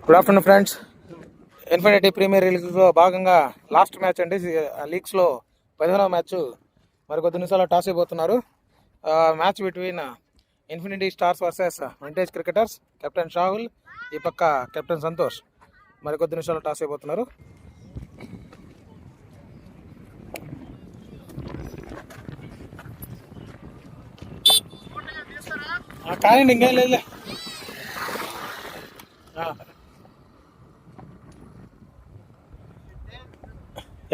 Good afternoon friends. Infinity premier లీగ్లో భాగంగా last match అండి. లీగ్స్లో 15వ మ్యాచ్ మరి కొద్ది నిమిషాలు టాస్ అయిపోతున్నారు. Match between infinity stars versus vintage cricketers. Captain Shahul, ఈ పక్క కెప్టెన్ సంతోష్. మరి కొద్ది నిమిషాలు టాస్ అయిపోతున్నారు. కానీ ఇంకేం లేదులే.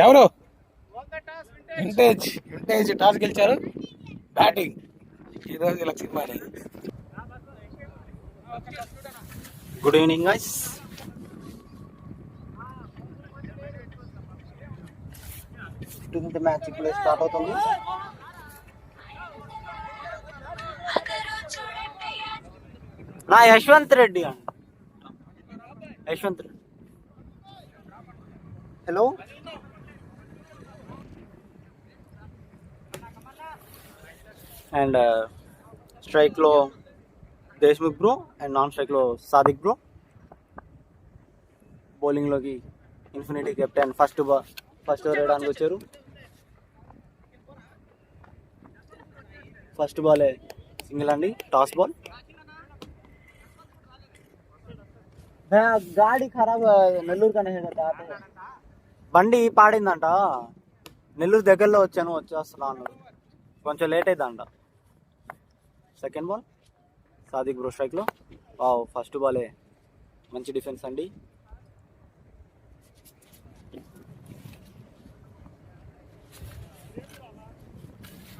ఎవరు వింటేజ్ టాస్ గెలిచారు. బ్యాటింగ్ ఈరోజు Lakshmi Mane. Good evening guys. Match ఇప్పుడు స్టార్ట్ అవుతుంది. నా యశ్వంత్ రెడ్డి అండి. యశ్వంత్ రెడ్డి, హలో. అండ్ స్ట్రైక్లో దేశ్ముఖ్ బ్రో అండ్ నాన్ స్ట్రైక్లో సాదిక్ బ్రో. బౌలింగ్లోకి ఇన్ఫినిటీ కెప్టెన్ ఫస్ట్ ఓవర్ వేయడానికి వచ్చారు. ఫస్ట్ బాలే సింగిల్ అండి, టాస్ బాల్. గాడి ఖరాబ్, నెల్లూరు కనే బండి పాడిందంట. నెల్లూరు దగ్గరలో వచ్చేస్తున్నాను, కొంచెం లేట్ అవుతుందంట. సెకండ్ బాల్ సాదిక్ బ్రో స్ట్రైక్లో. ఫస్ట్ బాలే మంచి డిఫెన్స్ అండి.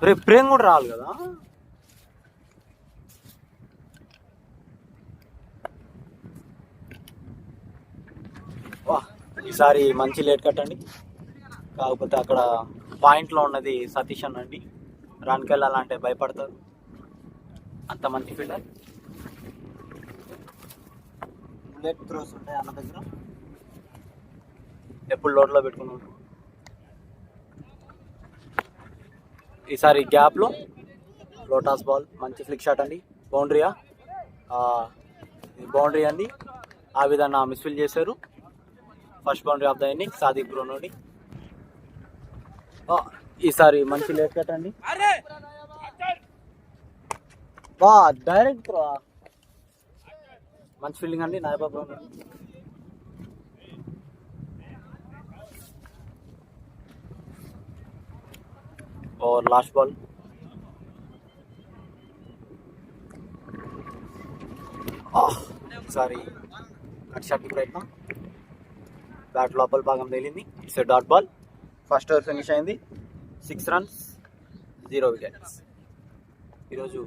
రేపు ప్రేమ్ కూడా రావాలి కదా. ఈసారి మంచి లేట్ కట్ అండి. కాకపోతే అక్కడ పాయింట్లో ఉన్నది సతీష్ అన్నండి. రన్కి వెళ్ళాలంటే భయపడతారు, అంత మంచి ఫీల్డర్. బుల్లెట్ త్రోస్ ఉంటాయి అన్న దగ్గర, ఎప్పుడు లోడ్లో పెట్టుకున్నాడు. ఈసారి గ్యాప్లో లోటాస్ బాల్, మంచి ఫ్లిక్ షాట్ అండి. బౌండరీయా? బౌండరీ అండి. ఆ విధంగా మిస్ఫీల్ చేశారు. First boundary of the inning Sadiq bro నుండి. ఈసారి మంచి లేట్ కట్ అండి. డైరెక్ట్ మంచి ఫీల్డింగ్ అండి నాయబాబు. లాస్ట్ బాల్ ఈసారి కట్ షాట్కి ప్రయత్నం. బ్యాట్ లోపల భాగం తేలింది. It's a dot ball. First over finish అయింది. 6 runs 0 wickets. ఈరోజు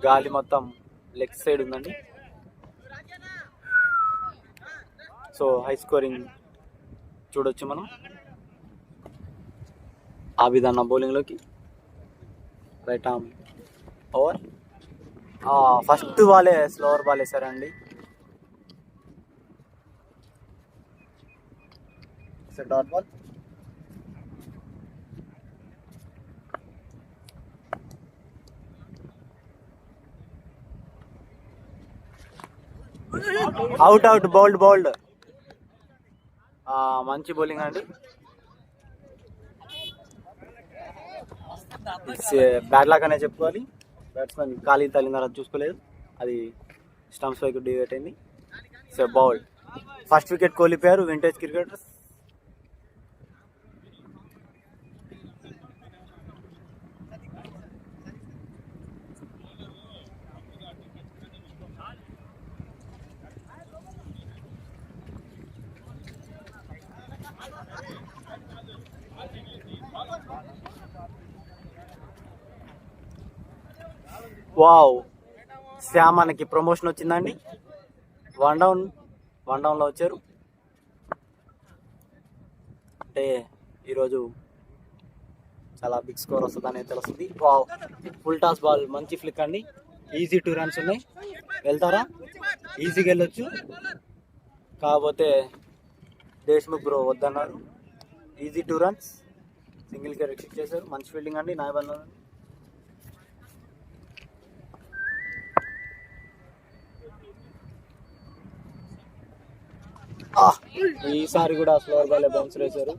గాలి మొత్తం లెగ్ సైడ్ ఉందండి. సో హై స్కోరింగ్ చూడొచ్చు మనం. ఆ విధంగా బౌలింగ్లోకి రైట్ ఆర్మ్ ఓవర్. ఫస్ట్ బాలే స్లోవర్ బాల్ వేసారండి. Dot ball. Out bowled. మంచి బౌలింగ్ అండి. బ్యాడ్ లాక్ అనే చెప్పుకోవాలి. బ్యాట్స్మెన్ ఖాళీ తగిలిన చూసుకోలేదు, అది స్టంప్స్ వైపు డివేట్ అయింది. So bowled. ఫస్ట్ వికెట్ కోల్పోయారు వింటేజ్ క్రికెటర్స్. వావ్, శ్యామకి ప్రమోషన్ వచ్చిందండి. వన్ డౌన్లో వచ్చారు. అంటే ఈరోజు చాలా బిగ్ స్కోర్ వస్తుందని తెలుస్తుంది. వావ్, ఫుల్ టాస్ బాల్, మంచి ఫ్లిక్ అండి. ఈజీ 2 runs ఉన్నాయి. వెళ్తారా? ఈజీగా వెళ్ళొచ్చు. కాకపోతే దేశ్ముఖ్ బ్రో వద్దన్నారు. ఈజీ 2 runs సింగిల్గా రిస్ట్రిక్ట్ చేశారు. మంచి ఫీల్డింగ్ అండి నాయబల్. ఈసారి కూడా స్లోవర్ బాల్ బౌన్స్ వేశారు,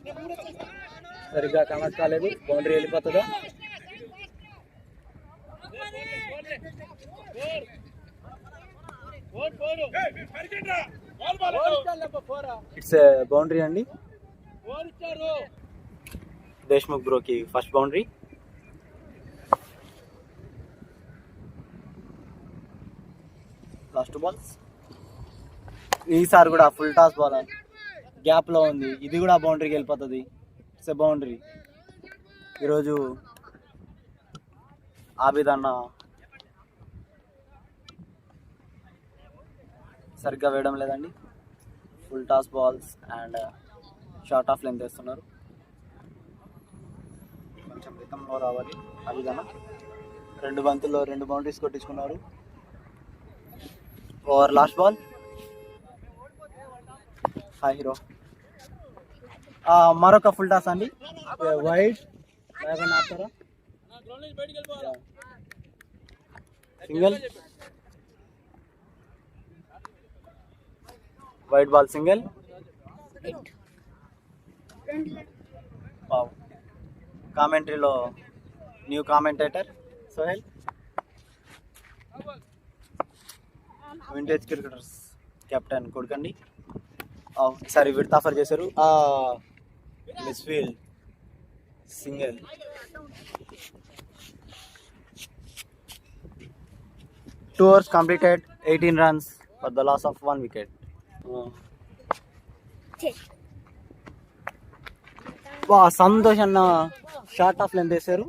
సరిగ్గా కనెక్ట్ కాలేదు. బౌండరీ వెళ్ళిపోతుందా? ఇట్స్ బౌండరీ అండి. దేశ్ముఖ్ బ్రోకి ఫస్ట్ బౌండరీ. Last balls. ఈసారి కూడా ఫుల్ టాస్ బాల్ గ్యాప్ లో ఉంది, ఇది కూడా బౌండరీకి వెళ్ళిపోతుంది. It's boundary. ఈరోజు ఆబిద్ అన్న సరిగ్గా వేయడం లేదండి. Full toss balls and short of length వేస్తున్నారు. కొంచెం రితంలో రావాలి ఆబిద్ అన్న. 2 బంతుల్లో 2 బౌండరీస్ కొట్టించుకున్నారు. Over last ball. Hi hero. మరొక ఫుల్ టాస్ అండి. వైడ్ ఆపుతారా? సింగిల్. Wide ball single. కామెంటరీలో new commentator Sohail. Vintage cricketers captain కొడుకండి. ఈసారి విడత ఆఫర్ చేశారు. Misfield single. Two overs completed, 18 runs for the loss of 1 wicket. Santosh అన్న షార్ట్ ఆఫ్ లెంత్ వేశారు.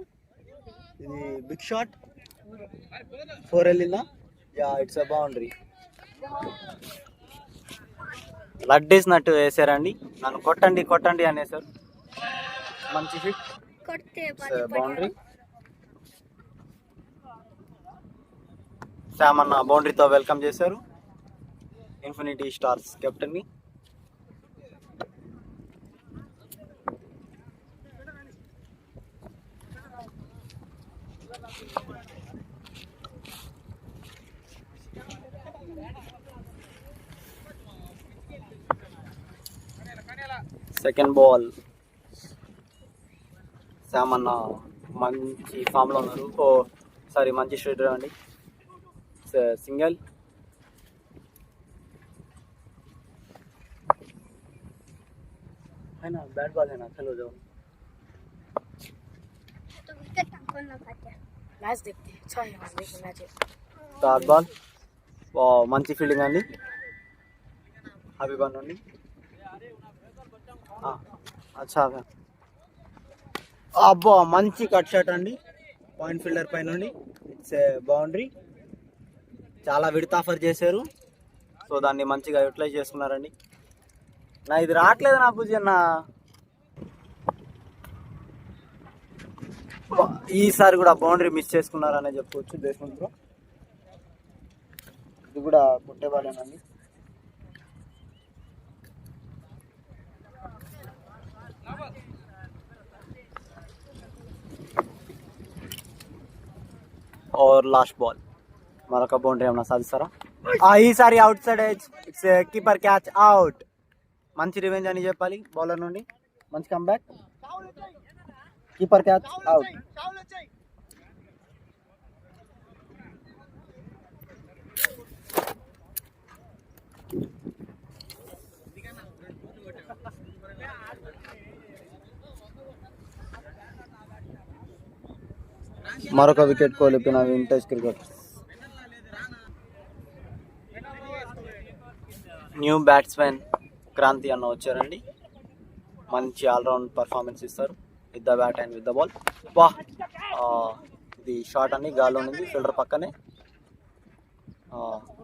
ఇది బిగ్ షాట్. 4 వెళ్ళిందా? It's a boundary. లడ్డేసినట్టు వేసారండి. నన్ను కొట్టండి కొట్టండి అనేసారు. మంచి హిట్. బౌండరీ. శామ్ అన్న బౌండరీతో వెల్కమ్ చేశారు ఇన్ఫినిటీ స్టార్స్ కెప్టెన్ ని. Second ball. శామ్ అన్న మంచి ఫామ్లో ఉన్నారు. మంచి స్ట్రైట్ అండి. సింగిల్. है ना, बैट बॉल है ना, चलो जाओ तो विकेट मैच देखते हैं. अच्छा है मैच. Third ball. మంచి ఫీల్డింగ్ అండి హబీబా నుండి. అచ్చా అబ్బా మంచి కట్ షాట్ అండి పాయింట్ ఫీల్డర్ పై నుండి. It's boundary. చాలా విడత ఆఫర్ చేశారు, సో దాన్ని మంచిగా యూటిలైజ్ చేసుకున్నారండి. నా ఇది రావట్లేదు నా పూజ అన్న. ఈసారి కూడా బౌండరీ మిస్ చేసుకున్నారనే చెప్పుకోవచ్చు దేశముఖ్. ఇది కూడా కొట్టేవాళ్ళేనండి. और లాస్ట్ బాల్. మరొక బౌండరీ ఏమన్నా సాధిస్తారా? ఈసారి outside edge. It's keeper catch out. మంచి రివెంజ్ అని చెప్పాలి బౌలర్ నుండి. మంచి కంబ్యాక్. Keeper catch out. మరొక వికెట్ కోల్పోయిన vintage cricket. New batsmen Kranti అన్న వచ్చారండి. మంచి ఆల్రౌండ్ పర్ఫార్మెన్స్ ఇస్తారు with the bat and with the ball. ఇది షాట్ అండి, గాల్లో ఉంది ఫీల్డర్ పక్కనే.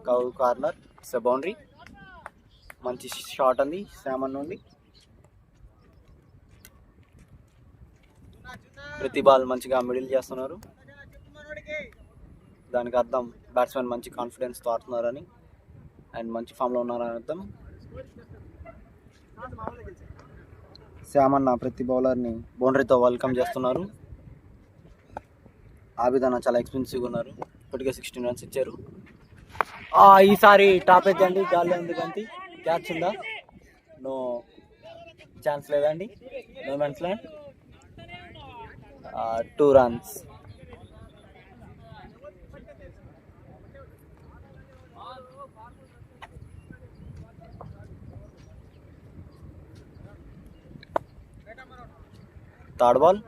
Cow corner. It's a boundary. మంచి షాట్ అండి శామన్ నుండి. ప్రతి బాల్ మంచిగా మిడిల్ చేస్తున్నారు, దానికి అర్థం బ్యాట్స్మెన్ మంచి కాన్ఫిడెన్స్తో ఆడుతున్నారని అండ్ మంచి ఫామ్లో ఉన్నారని అర్థం. శ్యామన్న ప్రతి బౌలర్ని బౌండరీతో వెల్కమ్ చేస్తున్నారు. ఆబిద్ అన్న చాలా ఎక్స్పెన్సివ్గా ఉన్నారు, ఇప్పటికే 16 runs ఇచ్చారు. ఈసారి టాప్ ఎత్తండి, గాల్లో ఉంది బంతి. క్యాచ్ ఉందా? నో ఛాన్స్ లేదండి. No man's land. 2 runs. Third ball.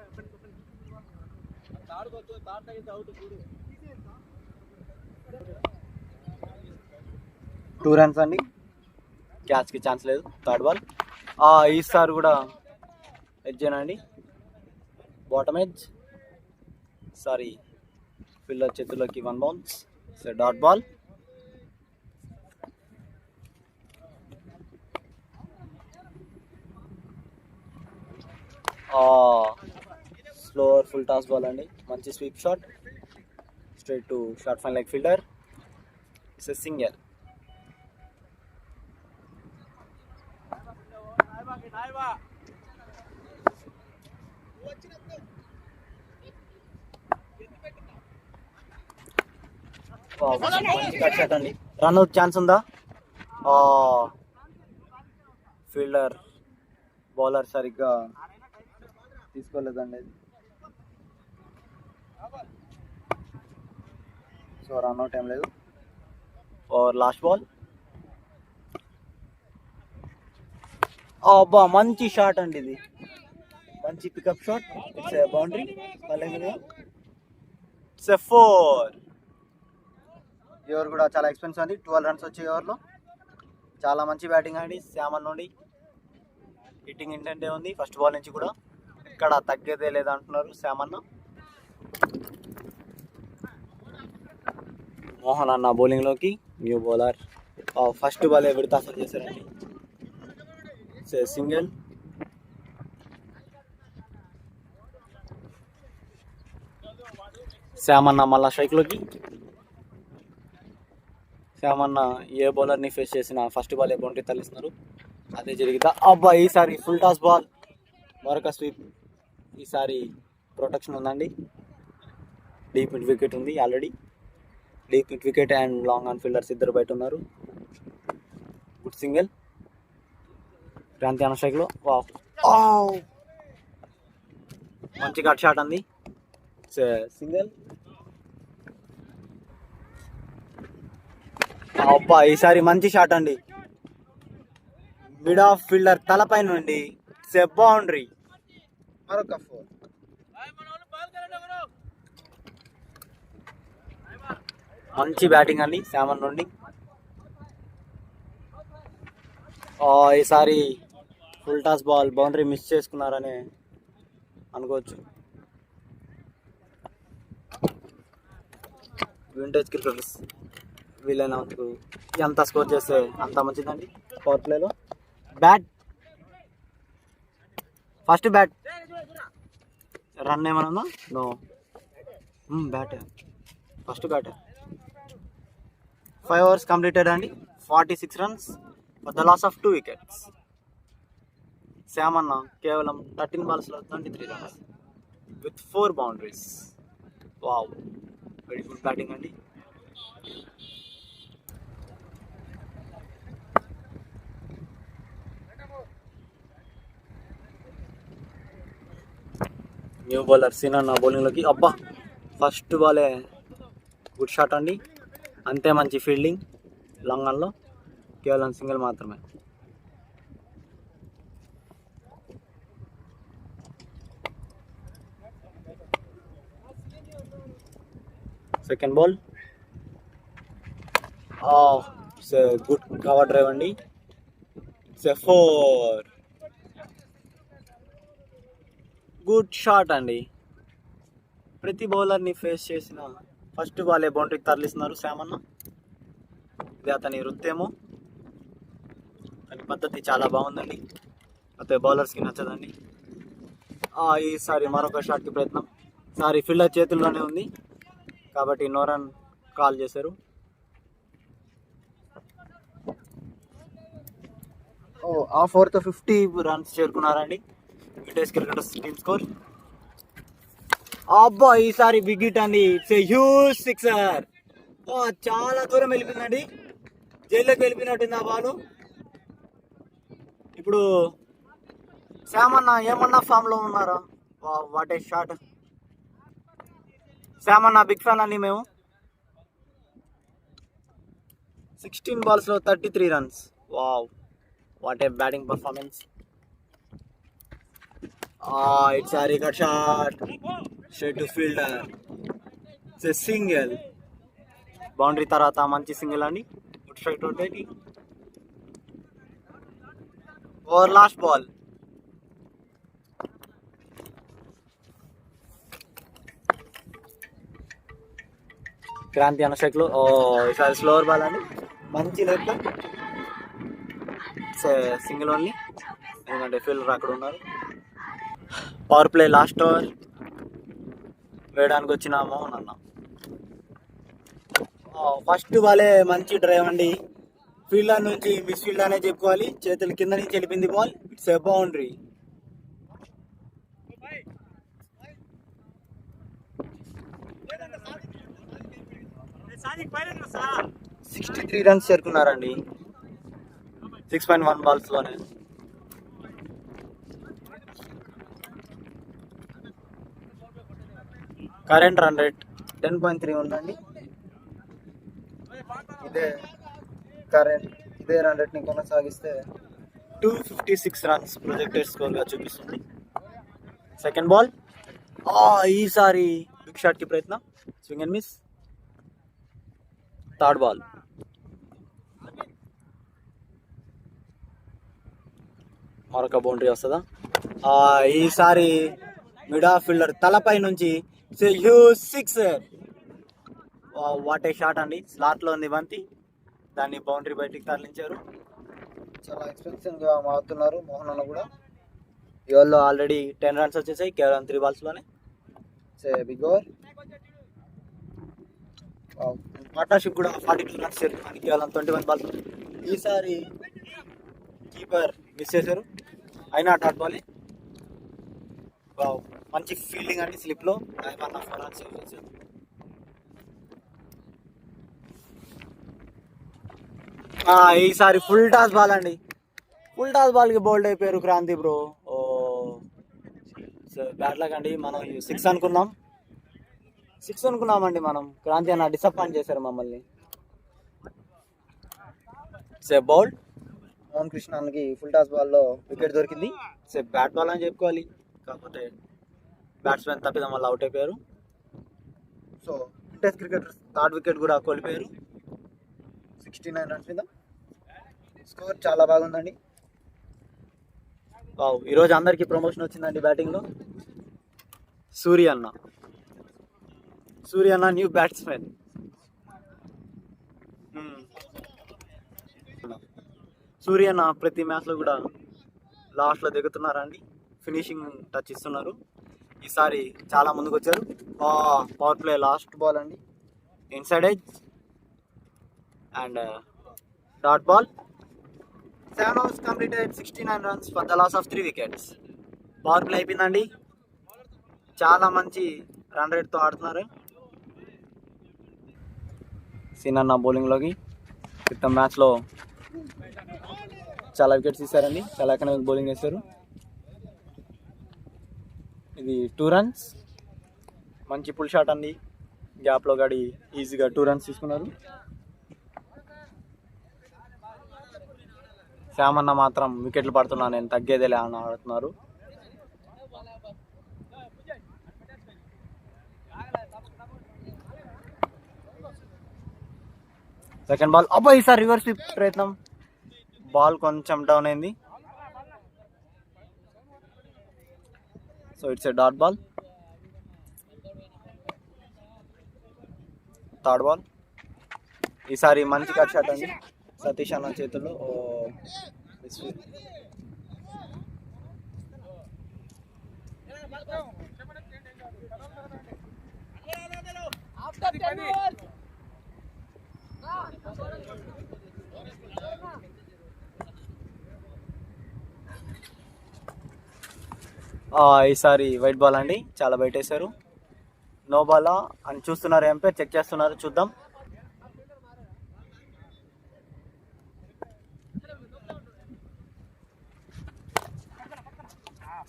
Two runs అండి. క్యాచ్కి ఛాన్స్ లేదు. Third ball. ఈసారి కూడా ఎడ్జేనండి. Bottom edge. సారీ, ఫీల్డర్ చేతుల్లోకి 1 bounce. So dot ball. Slower full toss ball అండి. మంచి sweep shot. Straight to short fine leg fielder. It's a single. Shot అండి. రన్అట్ ఛాన్స్ ఉందా? ఫీల్డర్ బౌలర్ సరిగ్గా తీసుకోలేదండి. సో రన్అట్ ఏం లేదు. Last ball. అబ్బా మంచి షాట్ అండి ఇది. మంచి pickup shot. It's boundary. It's 4. ఈ ఓవర్ కూడా చాలా ఎక్స్పెన్సివ్ అండి. 12 runs వచ్చే ఓవర్లో. చాలా మంచి బ్యాటింగ్ అండి శామన్ నుండి. హిట్టింగ్ ఇంటెంటే ఉంది ఫస్ట్ బాల్ నుంచి కూడా. ఇక్కడ తగ్గేదే లేదంటున్నారు శామన్న. మోహన్ అన్న బౌలింగ్లోకి. New bowler. ఫస్ట్ బాల్ విడత అసలు చేశారండి. సింగిల్. శామన్న మళ్ళా స్ట్రైక్లోకి. శామన్న ఏ బౌలర్ని ఫేస్ చేసిన ఫస్ట్ బాల్ ఏ బౌండరీ తల్లిస్తున్నారు. అదే జరిగితే అబ్బా ఈసారి ఫుల్ టాస్ బాల్. మరొక స్వీప్. ఈసారి ప్రొటెక్షన్ ఉందండి. డీప్ మిడ్ వికెట్ ఉంది already. Deep mid wicket and long on fielders ఇద్దరు బయట ఉన్నారు. Good single. క్రాంతి అన్న స్ట్రైక్లో. మంచి కట్ షాట్ అంది. సింగిల్. అబ్బా ఈసారి మంచి షాట్ అండి. మిడ్ ఆఫ్ ఫీల్డర్ తలపై నుండి. It's boundary. మరొక 4. మంచి బ్యాటింగ్ అండి శామన్ నుండి. ఈసారి full toss ball boundary miss చేసుకున్నారని అనుకోవచ్చు. వింటేజ్ క్రికెటర్స్ వీళ్ళైనందుకు ఎంత స్కోర్ చేస్తే అంత మంచిదండి. పవర్ ప్లేలో బ్యాట్. First bat. రన్ ఏమైనా ఉందా? No. Bat. First bat. 5 overs completed అండి. 46 runs for the loss of 2 wickets. Shamanna కేవలం 13 balls 23 runs with 4 boundaries. Wow, very good batting అండి. న్యూ బౌలర్ సీనన్న బౌలింగ్లోకి. అబ్బా ఫస్ట్ బాలే గుడ్ షాట్ అండి. అంతే మంచి ఫీల్డింగ్. లాంగ్ ఆన్లో కేవలం సింగిల్ మాత్రమే. Second ball. It's good cover drive అండి. ఇట్స్ 4. గుడ్ షాట్ అండి. ప్రతి బౌలర్ని ఫేస్ చేసిన ఫస్ట్ బాలే బౌండరీకి తరలిస్తున్నారు శామన్న. ఇది అతని వృత్తేమో. అతని పద్ధతి చాలా బాగుందండి. అతని బౌలర్స్కి నచ్చదండి. ఈసారి మరొక షాట్కి ప్రయత్నం. సారీ, ఫీల్డర్ చేతుల్లోనే ఉంది కాబట్టి నో రన్ కాల్ చేశారు. హాఫ్ ఓవర్తో 50 runs చేరుకున్నారండి. Vintage cricketers team score. అబ్బా ఈసారి బిగ్ హిట్ అండి. It's a huge sixer. చాలా దూరం వెళ్ళిపోయిందండి. జైల్లోకి వెళ్ళిపోయినట్టుంది ఆ బాల్. ఇప్పుడు ఇప్పుడు శామ్ అన్న ఏమన్నా ఫామ్ లో ఉన్నారా? What a shot. శామ్ అన్న బిగ్ ఫ్యాన్ అండి మేము. 16 balls లో 33 runs. Wow, what a batting performance. It's a good shot. Straight to fielder. It's a single. Boundary తర్వాత మంచి సింగిల్ అండి. Straight rotating. Over last ball. Kranti అన్న స్ట్రైక్ లో. ఈసారి స్లోవర్ బాల్ అండి. మంచి లెఫ్ట్. సింగిల్ ఓన్లీ, ఎందుకంటే ఫీల్డర్ అక్కడ ఉన్నారు. పవర్ ప్లే లాస్ట్ ఓవర్ వేయడానికి వచ్చిన మోహన్ అన్న. ఫస్ట్ బాలే మంచి డ్రైవ్ అండి. ఫీల్డర్ నుంచి మిస్ ఫీల్డ్ అనే చెప్పుకోవాలి. చేతుల కింద నుంచి వెళ్ళిపోయింది ball. It's a boundary. 63 runs చేరుకున్నారండి 6.1 balls లోనే. కరెంట్ రన్ రేట్ 10.3 ఉందండి. ఇదే రన్ రేట్ ని కొనసాగిస్తే 256 runs ప్రొజెక్టెడ్ స్కోర్ గా చూపిస్తుంది. Second ball. ఈసారి బిగ్ షాట్ కి ప్రయత్నం. Swing and miss. Third ball. మరొక బౌండరీ వస్తుందా? ఈసారి మిడ్ ఆఫ్ ఫీల్డర్ తలపై నుంచి huge sixer. What a shot అండి. స్లాట్ లో ఉంది బంతి, దాన్ని బౌండరీ బయటికి తరలించారు. చాలా ఎక్స్పెన్సివ్ గా మారుతున్నారు మోహన్ అన్న కూడా. ఇవాళ ఆల్రెడీ 10 runs వచ్చేసాయి కేవలం 3 balls లోనే. Big over. పార్ట్నర్షిప్ కూడా 42 runs చేరుకున్నాను కేవలం 21 balls. ఈసారి కీపర్ మిస్ చేశారు, అయినా డాట్ బాల్. మంచి ఫీల్డింగ్ అండి స్లిప్ లో. 4 runs సేవ్ చేశారు. ఈసారి ఫుల్ టాస్ బాల్ అండి. ఫుల్ టాస్ బాల్ కి బౌల్డ్ అయిపోయారు క్రాంతి బ్రో. బ్యాడ్ లక్ అండి. మనం 6 అనుకున్నామండి మనం. క్రాంతి అన్న డిసప్పాయింట్ చేశారు మమ్మల్ని. బౌల్డ్. మోహన్ కృష్ణ అన్నకి ఫుల్ టాస్ బాల్లో వికెట్ దొరికింది. బ్యాట్ బాల్ అని చెప్పుకోవాలి, కాకపోతే బ్యాట్స్మెన్ తప్పిదం వల్ల అవుట్ అయిపోయారు. So test cricketer third wicket కూడా కోల్పోయారు. 69 runs మీద స్కోర్ చాలా బాగుందండి. ఈరోజు అందరికీ ప్రమోషన్ వచ్చిందండి బ్యాటింగ్లో. సూర్య అన్న న్యూ బ్యాట్స్మెన్. సూర్య అన్న ప్రతి మ్యాచ్లో కూడా లాస్ట్లో దిగుతున్నారండి, ఫినిషింగ్ టచ్ ఇస్తున్నారు. ఈసారి చాలా ముందుకు వచ్చారు. పవర్ ప్లే లాస్ట్ బాల్ అండి. Inside edge and dot ball. Sam has completed 69 runs for the loss of 3 wickets. Power play అయిపోయిందండి. చాలా మంచి రన్ రేట్తో ఆడుతున్నారు. సీనన్న బౌలింగ్లోకి. క్రితం మ్యాచ్లో చాలా వికెట్స్ తీశారండి, చాలా ఎకనామిక్ బౌలింగ్ వేశారు. ఇది 2 runs. మంచి పుల్ షాట్ అండి. గ్యాప్లో గడి ఈజీగా 2 runs తీసుకున్నారు. శ్యామ్ అన్న మాత్రం వికెట్లు పడుతున్నా నేను తగ్గేదేలే అని ఆడుతున్నారు. Second ball. ఈసారి రివర్స్ స్వీప్ ప్రయత్నం. బాల్ కొంచెం డౌన్ అయింది. So it's a dot ball. Third ball. ఈసారి మంచి కట్ షాట్ అండి సతీష్ అన్న చేతుల్లో. ఈసారి వైట్ బాల్ అండి, చాలా బయట వేశారు. నో బాలా అని చూస్తున్నారు, ఎంపైర్ చెక్ చేస్తున్నారు, చూద్దాం.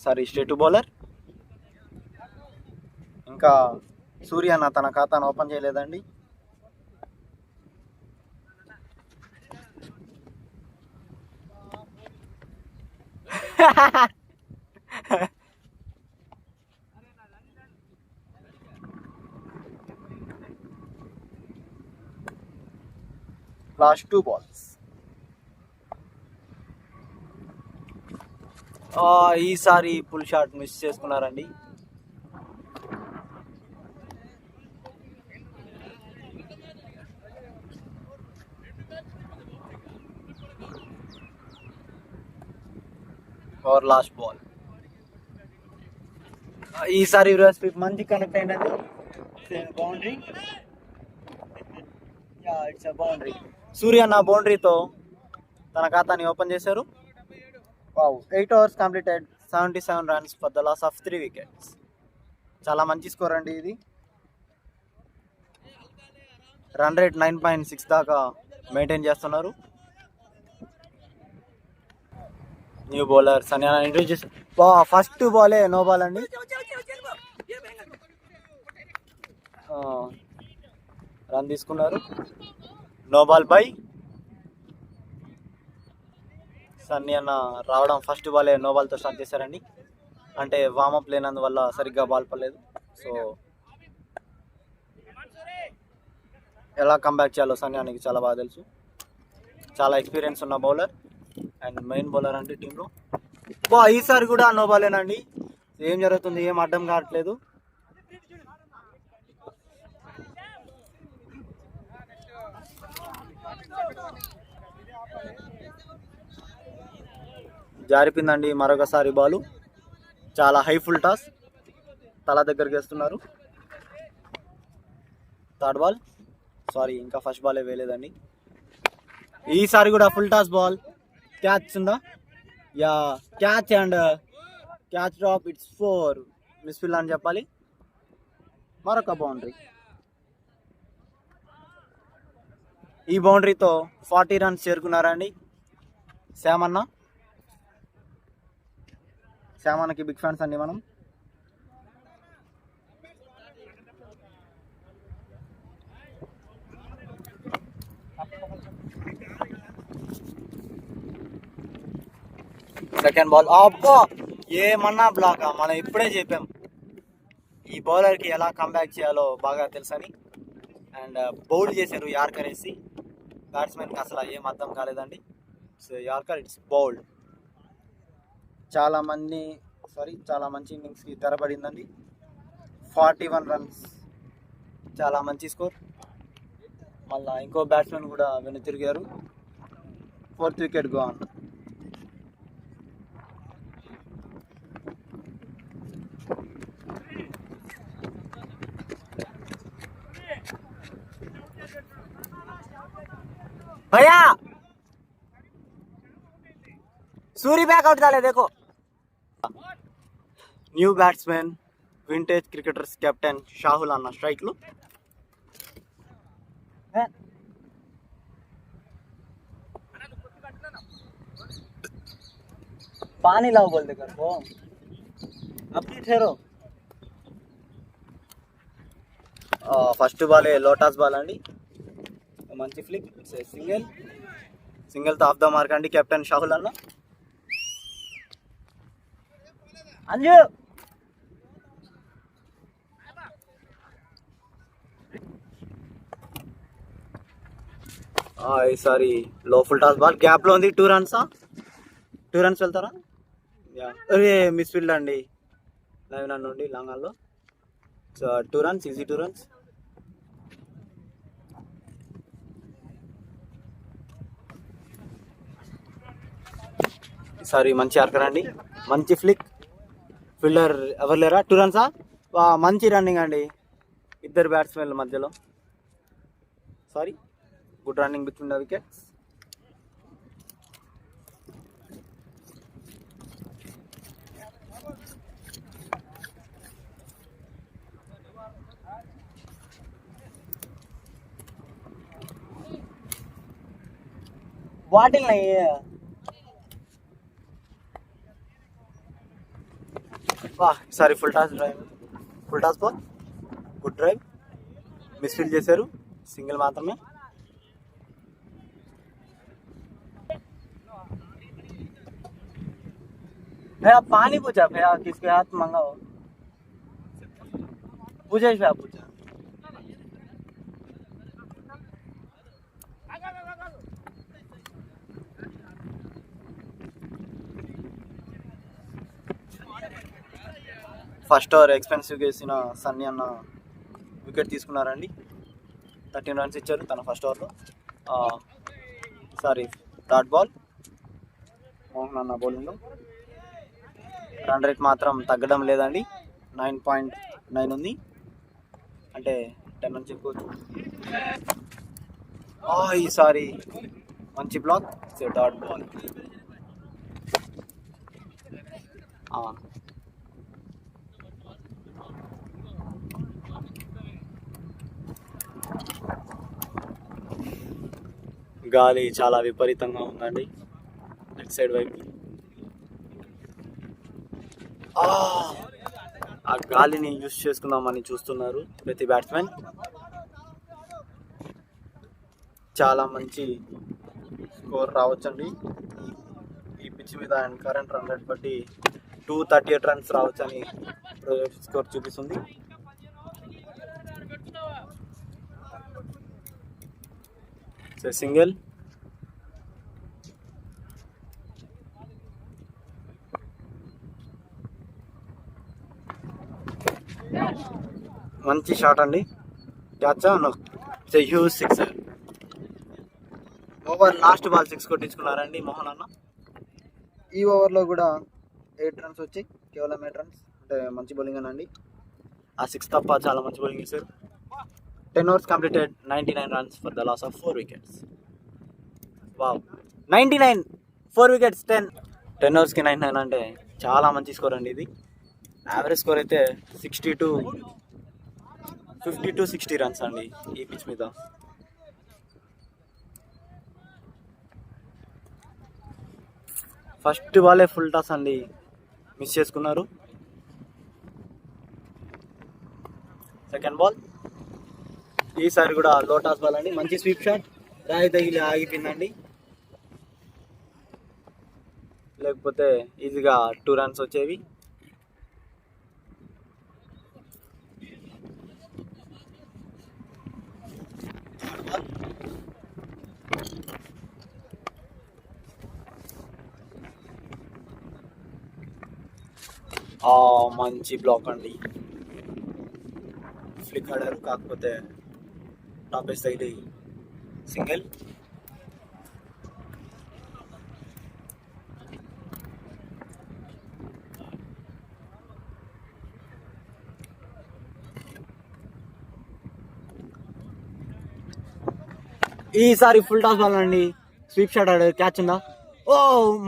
Sorry straight bowler. ఇంకా సూర్య అన్న తన ఖాతాను ఓపెన్ చేయలేదండి. Last 2 balls. ఈసారి ఫుల్ షాట్ మిస్ చేసుకున్నారండి. और లాస్ట్ బాల్. ఈసారి మంచి కనెక్ట్ అయినది. Boundary. It's a boundary. Surya నా బౌండరీతో తన ఖాతాని ఓపెన్ చేశారు. 8 overs completed, 77 runs for the loss of 3 wickets. చాలా మంచి స్కోర్ అండి ఇది. రన్ రేట్ 9.6 దాకా మెయింటైన్ చేస్తున్నారు. న్యూ బౌలర్ సన్యానా ఇంట్రడ్యూస్. ఫస్ట్ బాలే నో బాల్ అండి. రన్ తీసుకున్నారు. నో బాల్ బై సన్నీ అన్న రావడం. ఫస్ట్ బాలే నో బాల్తో స్టార్ట్ చేశారండి. అంటే వామప్ లేనందువల్ల సరిగ్గా బాల్ పడలేదు. సో ఎలా కంబ్యాక్ చేయాలో సన్యానికి చాలా బాగా తెలుసు. చాలా ఎక్స్పీరియన్స్ ఉన్న బౌలర్ అండ్ మెయిన్ బౌలర్ అంటే టీంలో. ఈసారి కూడా నో బాలేనండి. ఏం జరుగుతుంది, ఏం అడ్డం కావట్లేదు. జారిపోయిందండి మరొకసారి బాలు. చాలా హై ఫుల్ టాస్, తల దగ్గరికి వేస్తున్నారు. థర్డ్ బాల్, సారీ ఇంకా ఫస్ట్ బాలే వేయలేదండి. ఈసారి కూడా ఫుల్ టాస్ బాల్. క్యాచ్ ఉందా? Yeah, catch and catch drop. It's 4 మిస్ఫిల్ అని చెప్పాలి. మరొక బౌండరీ. ఈ బౌండరీతో 40 runs చేరుకున్నారండి శ్యామన్న. శ్యామన్నకి బిగ్ ఫ్యాన్స్ అండి మనం. Second ball. అబ్బో ఏమన్నా బ్లాక్. మనం ఇప్పుడే చెప్పాం ఈ బౌలర్కి ఎలా కంబ్యాక్ చేయాలో బాగా తెలుసని. అండ్ బౌల్డ్ చేశారు యార్కర్ వేసి. బ్యాట్స్మెన్కి అసలు ఏం అర్థం కాలేదండి. So yorker it's bowled. చాలా మంచి ఇన్నింగ్స్కి తెరబడిందండి. 41 runs, చాలా మంచి స్కోర్. మళ్ళీ ఇంకో బ్యాట్స్మెన్ కూడా వెనుతిరిగారు. 4th wicket gone. भैया सूरी बैक आउट डाले देखो. New batsmen vintage cricketers captain Shahul అన్న స్ట్రైక్లు. पानी लाओ बोल दे कर वो अपनी ठहरो. ఫస్ట్ బాలే లోటాస్ బాల్ అండి. మంచి ఫ్లిక్. సింగిల్తో ఆఫ్ ద మార్క్ అండి కెప్టెన్ షాహుల్ అన్న. అంజు ఈసారి లో ఫుల్ టాస్ బాల్. గ్యాప్లో ఉంది. 2 runs. 2 runs వెళ్తారా? అరే మిస్ ఫీల్డ్ అండి. 11 నుండి లాంగ్ ఆన్లో. So 2 runs, easy 2 runs. ఈసారి మంచి ఆర్కర్ అండి. మంచి ఫ్లిక్. ఫీల్డర్ ఎవరు లేరా? 2 runs. మంచి రన్నింగ్ అండి ఇద్దరు బ్యాట్స్మెన్ల మధ్యలో. Sorry, good running between the wickets. బాటిల్ ఈసారి full toss ball, good drive, misfield చేశారు, సింగిల్ మాత్రమే. भैया पानी पूछा भैया किसके हाथ मंगाओ पूछा भैया पूछा. ఫస్ట్ ఓవర్ ఎక్స్పెన్సివ్ వేసిన సన్నీ అన్న వికెట్ తీసుకున్నారండి. 13 రన్స్ ఇచ్చారు తన ఫస్ట్ ఓవర్లో. థర్డ్ బాల్ మోహన్ అన్న బౌలింగ్లో. రన్ రేట్ మాత్రం తగ్గడం లేదండి, 9.9 ఉంది, అంటే 10 నుంచి ఎక్కువ. ఈసారి మంచి బ్లాక్, డాట్ బాల్. గాలి చాలా విపరీతంగా ఉందండి లెఫ్ట్ సైడ్ వైపు. ఆ గాలిని యూస్ చేసుకుందామని చూస్తున్నారు ప్రతి బ్యాట్స్మెన్. చాలా మంచి స్కోర్ రావచ్చండి ఈ పిచ్ మీద. అండ్ కరెంట్ రన్ రేట్ బట్టి 238 రన్స్ రావచ్చని స్కోర్ చూపిస్తుంది. సింగిల్. మంచి షాట్ అండి, క్యాచా huge sixer. Over last ball 6 కొట్టించుకున్నారండి మోహన్ అన్న. ఈ ఓవర్లో కూడా 8 రన్స్ వచ్చి కేవలం 8 రన్స్, అంటే మంచి బౌలింగ్ అనండి. ఆ 6 తప్ప చాలా మంచి బౌలింగ్ ఇస్తారు. 10 overs completed, 99 runs for the loss of 4 wickets. Wow, 99, 4 wickets, 10 oversకి 99 అంటే చాలా మంచి స్కోర్ అండి ఇది. యావరేజ్ స్కోర్ అయితే 50 to 60 రన్స్ అండి ఈ పిచ్ మీద. ఫస్ట్ బాలే ఫుల్ టాస్ అండి, మిస్ చేసుకున్నారు. సెకండ్ బాల్ ఈసారి కూడా లో టాస్ బాల్ అండి, మంచి స్వీప్ షాట్, రాయి తగిలి ఆగిపోయిందండి. లేకపోతే ఈజీగా 2 రన్స్ వచ్చేవి. మంచి బ్లాక్ అండి, ఫ్లిక్ ఆడారు, కాకపోతే టాప్ వేసి తగిలి సింగిల్. ఈసారి ఫుల్ టాస్ బాల్ అండి, స్వీప్ షాట్ ఆడారు, క్యాచ్ ఉందా.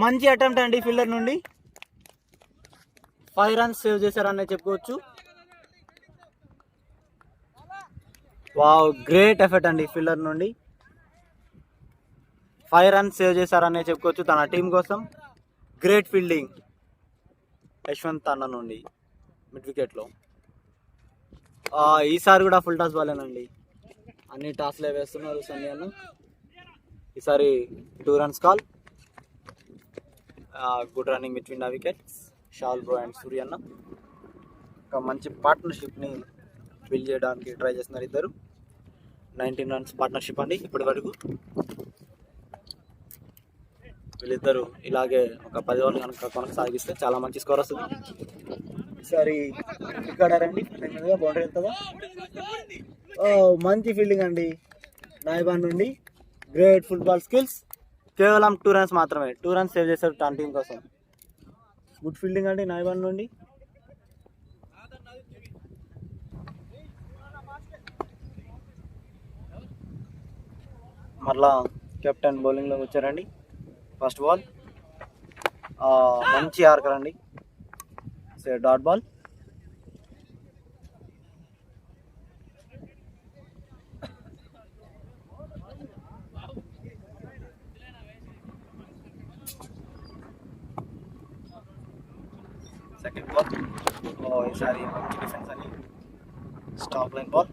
మంచి అటెంప్ట్ అండి ఫీల్డర్ నుండి. 5 రన్స్ సేవ్ చేశారనే చెప్పుకోవచ్చు. వావ్, గ్రేట్ ఎఫర్ట్ అండి ఫీల్డర్ నుండి. 5 రన్స్ సేవ్ చేశారనే చెప్పుకోవచ్చు తన టీం కోసం. గ్రేట్ ఫీల్డింగ్ యశ్వంత్ అన్న నుండి మిడ్ వికెట్లో. ఈసారి కూడా ఫుల్ టాస్ బాలేనండి, అన్ని టాస్లే వేస్తున్నారు సన్నీ అన్న. ఈసారి 2 runs call. Good running between the wickets, షాల్ బ్రో అండ్ సూర్య అన్న. ఒక మంచి పార్ట్నర్షిప్ని బిల్డ్ చేయడానికి ట్రై చేస్తున్నారు ఇద్దరు. 19 రన్స్ పార్ట్నర్షిప్ అండి ఇప్పటి వరకు. వీళ్ళిద్దరు ఇలాగే ఒక 10 ఓవర్లు కనుక కొనసాగిస్తే చాలా మంచి స్కోర్ వస్తుంది. ఈసారి క్లిక్ ఆడారండి, బౌండరీ వెళ్తుందా. మంచి ఫీల్డింగ్ అండి నాయబాన్ నుండి. Great football skills. కేవలం 2 రన్స్ మాత్రమే, 2 రన్స్ సేవ్ చేశారు తన టీం కోసం. గుడ్ ఫీల్డింగ్ అండి నాయబాన్ నుండి. మరలా కెప్టెన్ బౌలింగ్లోకి వచ్చారండి. ఫస్ట్ బాల్ మంచి ఆర్కర్ అండి, డాట్ బాల్. Second ball. ఈసారి మంచి డిఫెన్స్ అని స్టాప్ లైన్ బాల్.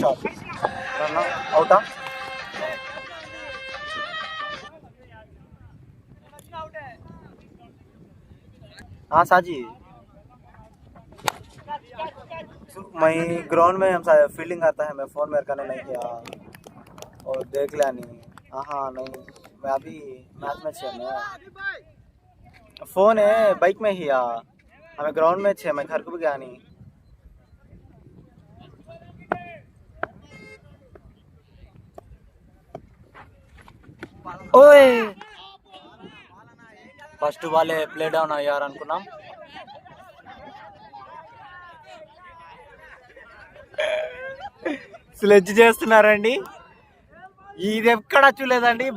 షాట్ అవుటా. हाँ साजी, मैं ग्राउंड में हम फील्डिंग करता है, मैं फ़ोन मेरे करने नहीं किया और देख लिया नहीं. हाँ नहीं, मैं अभी मैच में छे, मैं फ़ोन है बाइक में ही हमें ग्राउंड में छे, मैं घर को भी गया नहीं. ఓయ్ ఫస్ట్ బాలే ప్లే డౌన్ అయ్యారు అనుకున్నాం. స్లెడ్జ్ చేస్తున్నారండి. ఇది ఎక్కడ చూడలేదండి.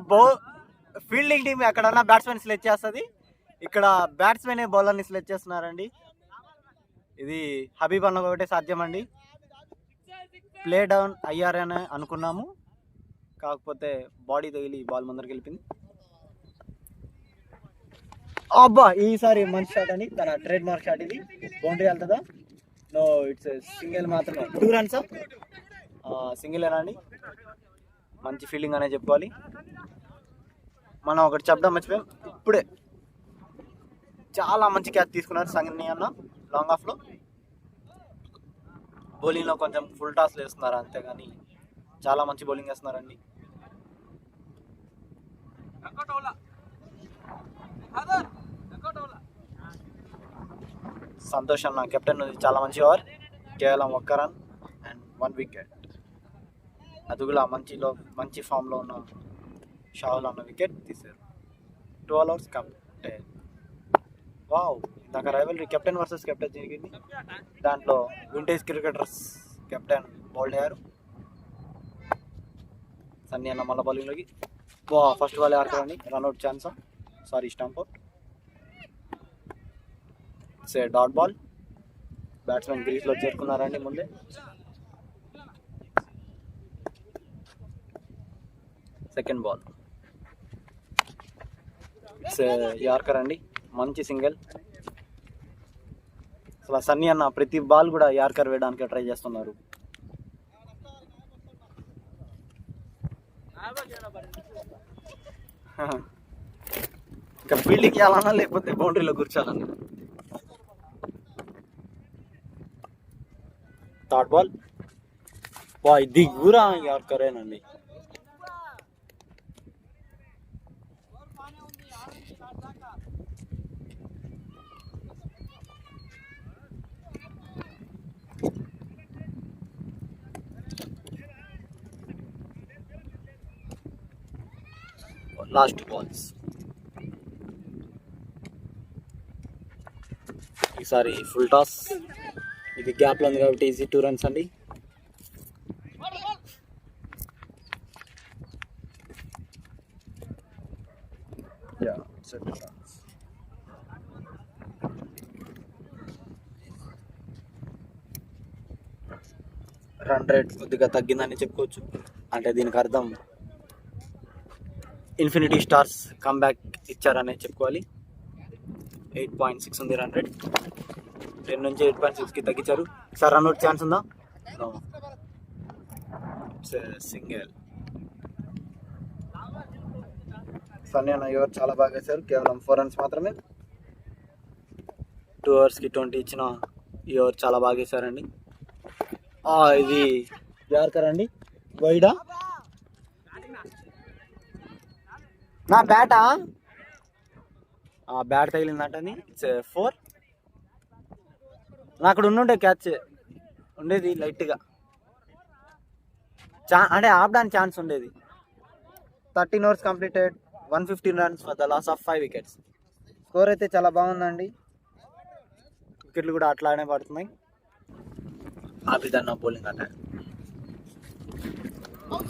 ఫీల్డింగ్ టీం ఎక్కడన్నా బ్యాట్స్మెన్ స్లెడ్జ్ చేస్తుంది, ఇక్కడ బ్యాట్స్మెన్ బౌలర్ని స్లెడ్జ్ చేస్తున్నారండి. ఇది హబీబ్ అన్న ఒకటే సాధ్యం అండి. ప్లే డౌన్ అయ్యారని అనుకున్నాము, కాకపోతే బాడీ తగిలి బాల్ ముందరికి వెళ్ళిపోయింది. అబ్బా ఈసారి మంచి షాట్ అని తన ట్రేడ్ మార్క్ షాట్. ఇది బౌండరీ వెళ్తుందా? నో, ఇట్స్ సింగిల్ మాత్రమే. 2 runs సింగిల్ అండి. మంచి ఫీల్డింగ్ అనే చెప్పుకోవాలి. మనం ఒకటి చెప్దాం మర్చిపోయాం, ఇప్పుడే చాలా మంచి క్యాచ్ తీసుకున్నారు సంగని అన్న లాంగ్ ఆఫ్లో. బౌలింగ్లో కొంచెం ఫుల్ టాస్లు వేస్తున్నారు అంతేగాని చాలా మంచి బౌలింగ్ వేస్తున్నారండి. సంతోష్ అన్న కెప్టెన్ చాలా మంచి ఓవర్, కేవలం 1 run అండ్ 1 wicket. అది కూడా మంచి ఫామ్లో ఉన్న షాహుల్ అన్న వికెట్ తీశారు. 12 overs కెప్టెన్. వావ్, ఇందాక రైవల్రీ కెప్టెన్ వర్సెస్ కెప్టెన్ జరిగింది. దాంట్లో వింటేజ్ క్రికెటర్స్ కెప్టెన్ బౌల్డ్ అయ్యారు. సన్నీ అన్న మళ్ళీ బౌలింగ్లోకి. ఫస్ట్ బాల్ ఆడతారండి, run out chance, sorry stump out. Dot ball. Batsmen గ్రీజ్లో చేరుకున్నారండి ముందే. సెకండ్ బాల్ యార్కర్ అండి, మంచి సింగిల్. అసలు సన్నీ అన్న ప్రతి బాల్ కూడా యార్కర్ వేయడానికి ట్రై చేస్తున్నారు. ఇంకా ఫీల్డింగ్ చేయాలన్నా లేకపోతే బౌండరీలో కూర్చోాలన్నా. Third ball. ఇది కూడా యార్కరేనండి. Last balls. ఈసారి ఫుల్ టాస్. ఇది గ్యాప్లో ఉంది కాబట్టి ఈజీ 2 runs అండి. రన్ రేట్ కొద్దిగా తగ్గిందని చెప్పుకోవచ్చు. అంటే దీనికి అర్థం ఇన్ఫినిటీ స్టార్స్ కమ్బ్యాక్ ఇచ్చారనే చెప్పుకోవాలి. 8.6 ఉంది రన్ రేట్. 10 నుంచి 8.6కి తగ్గించారు. సార్ రన్అట్ ఛాన్స్ ఉందా? సింగిల్. సన్నీ అన్న ఓవర్ చాలా బాగా వేశారు, కేవలం 4 runs మాత్రమే. 2 overs 20 ఇచ్చిన ఈ ఓవర్ చాలా బాగా వేశారండి. ఇది యార్కర్ అండి, వైడా నా బ్యాటా? బ్యాట్ తగిలిందంటని. ఇట్స్ 4. నా అక్కడ ఉండుంటే క్యాచ్ ఉండేది లైట్గా, అంటే ఆపడానికి ఛాన్స్ ఉండేది. 13 overs completed, 115 runs for the loss of 5 wickets. Score అయితే చాలా బాగుందండి. వికెట్లు కూడా అట్లానే పడుతున్నాయి. ఆబిదన్న బౌలింగ్ అటాక్.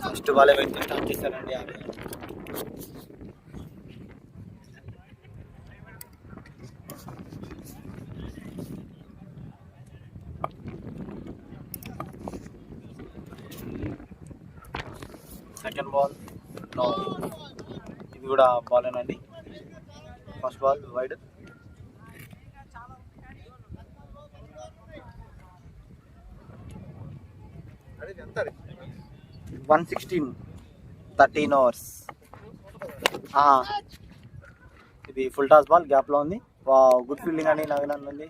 ఫస్ట్ బాల్ వెంటనే స్టార్ట్ చేశారండి ఆబిద్. సెకండ్ బాల్ నో, ఇది కూడా బాలేనండి. First ball wide. One 13 overs. ఇది ఫుల్ టాస్ బాల్, గ్యాప్లో ఉంది. గుడ్ ఫీల్డింగ్ అండి నవీన్ ఉంది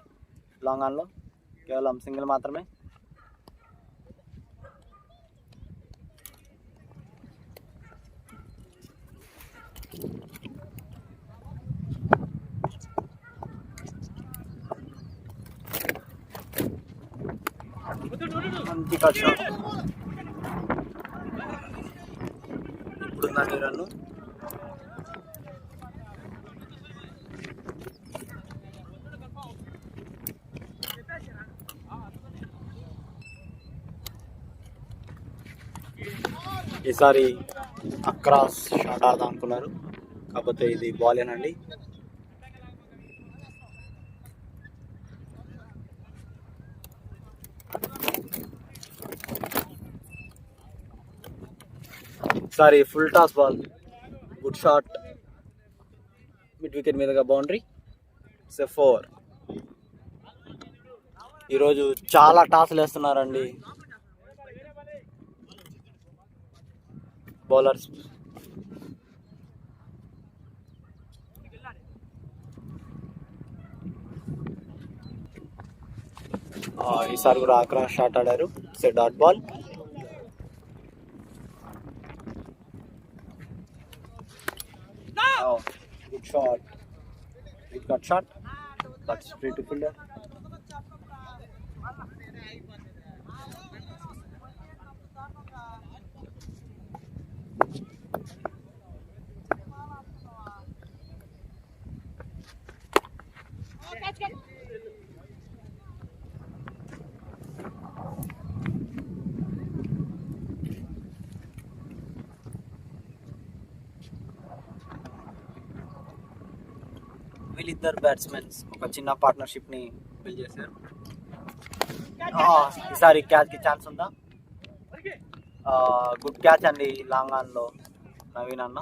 లాంగ్ ఆన్లో, కేవలం సింగిల్ మాత్రమే. మంచి కట్ షాట్. ఇప్పుడుందండి రన్ను. ఈసారి అక్రాస్ షాట్ ఆడదాం అనుకున్నారు, కాకపోతే ఇది బాలేనండి. ఈసారి full toss ball, good shot, mid wicket మీదుగా బౌండరీ. 4. ఈరోజు చాలా టాస్లు వేస్తున్నారండి బౌలర్స్. ఈసారి కూడా అక్రాస్ షాట్ ఆడారు. Dot ball. Good shot, good cut shot, but straight to fielder. వీళ్ళిద్దరు బ్యాట్స్మెన్స్ ఒక చిన్న పార్ట్నర్షిప్ని బిల్డ్ చేశారు. ఈసారి క్యాచ్కి ఛాన్స్ ఉందా? గుడ్ క్యాచ్ అండి లాంగ్ ఆన్లో నవీన్ అన్న.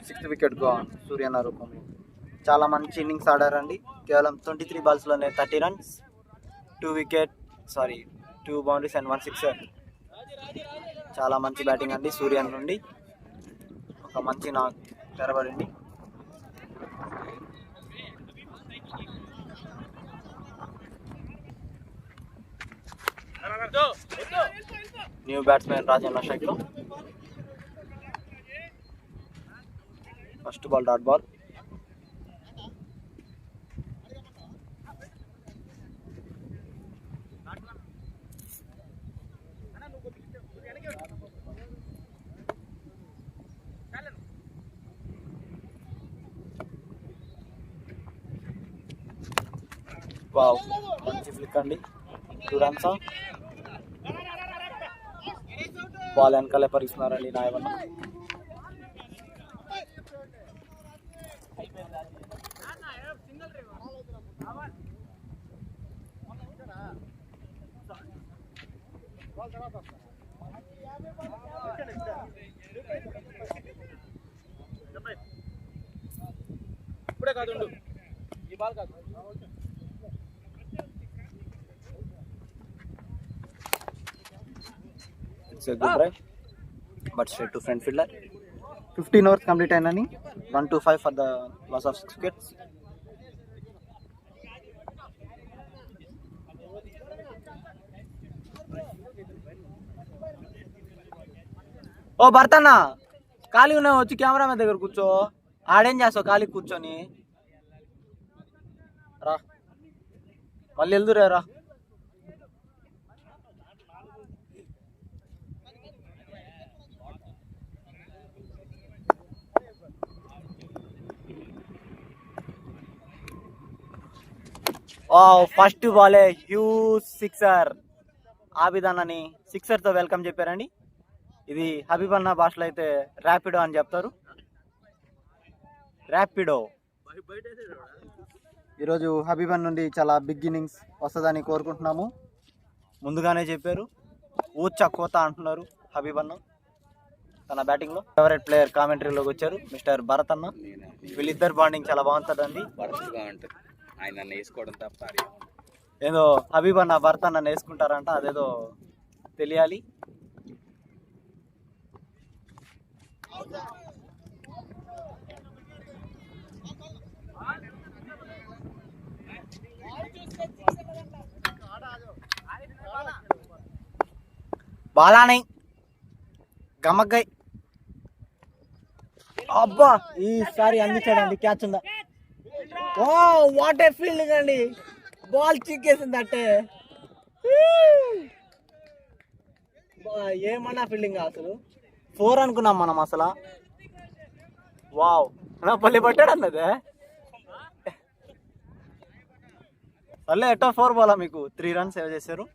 6th వికెట్ గోన్ సూర్యన్న రూపంలో. చాలా మంచి ఇన్నింగ్స్ ఆడారండి. కేవలం 23 బాల్స్లోనే 30 రన్స్, 2 బౌండరీస్ అండ్ 1 సిక్సర్. చాలా మంచి బ్యాటింగ్ అండి సూర్యన్ నుండి. ఒక మంచి నాక్ తెరబడింది. న్యూ బ్యాట్స్మెన్ రాజేంద్ర షైక్లో. First ball dot ball. Wow, మంచి ఫ్లిక్ అండి. 2 రన్స్. బాల్ వెనకాలే పరిస్తున్నారండి నాయవన్న. ఇప్పుడే కాదు, ఈ బాల్ కాదు. It's a good drive, but straight to front fielder. 15 overs complete అయినని 1-5 for the loss of 6 wickets. ఓ భర్తన్న, ఖాళీ ఉన్నావు వచ్చి కెమెరా మీద దగ్గర కూర్చో. ఆడేం చేస్తావు ఖాళీ కూర్చొని? రా, మళ్ళీ వెళ్దురే రా. ఫస్ట్ బాలే హ్యూజ్ సిక్సర్. ఆబిద్ అన్నని సిక్సర్తో వెల్కమ్ చెప్పారండి. ఇది హబీబ్ అన్న భాషలో అయితే ర్యాపిడో అని చెప్తారు. ర్యాపిడో. ఈరోజు హబీబ్ అన్న నుండి చాలా బిగ్ ఇన్నింగ్స్ వస్తుందని కోరుకుంటున్నాము. ముందుగానే చెప్పారు. ఊచా కోత అంటున్నారు హబీబ్ అన్న తన బ్యాటింగ్లో. ఫేవరెట్ ప్లేయర్ కామెంటరీలోకి వచ్చారు మిస్టర్ భరత్ అన్న. వీళ్ళిద్దరు బాండింగ్ చాలా బాగుంటుందండి. ఆయన నన్ను వేసుకోవడం తప్ప ఏదో హబీబ్ అన్న భరత్ అన్న వేసుకుంటారంట, అదేదో తెలియాలి. బాలానే గమగ్గై అబ్బా ఈసారి అందించాడండి. క్యాచ్ ఉందా? ఓ వాట్ ఏ ఫీల్డింగ్ అండి, బాల్ చిక్కేసింది అట్టే. ఏమన్నా ఫీల్డింగ్ అసలు 4 అనుకున్నాం మనం అసలు. వావ్ నా పల్లి పట్టాడు అన్నదే. అల్లే ఎట్టో 4 బాలా మీకు 3 రన్స్ సేవ్ చేశారు.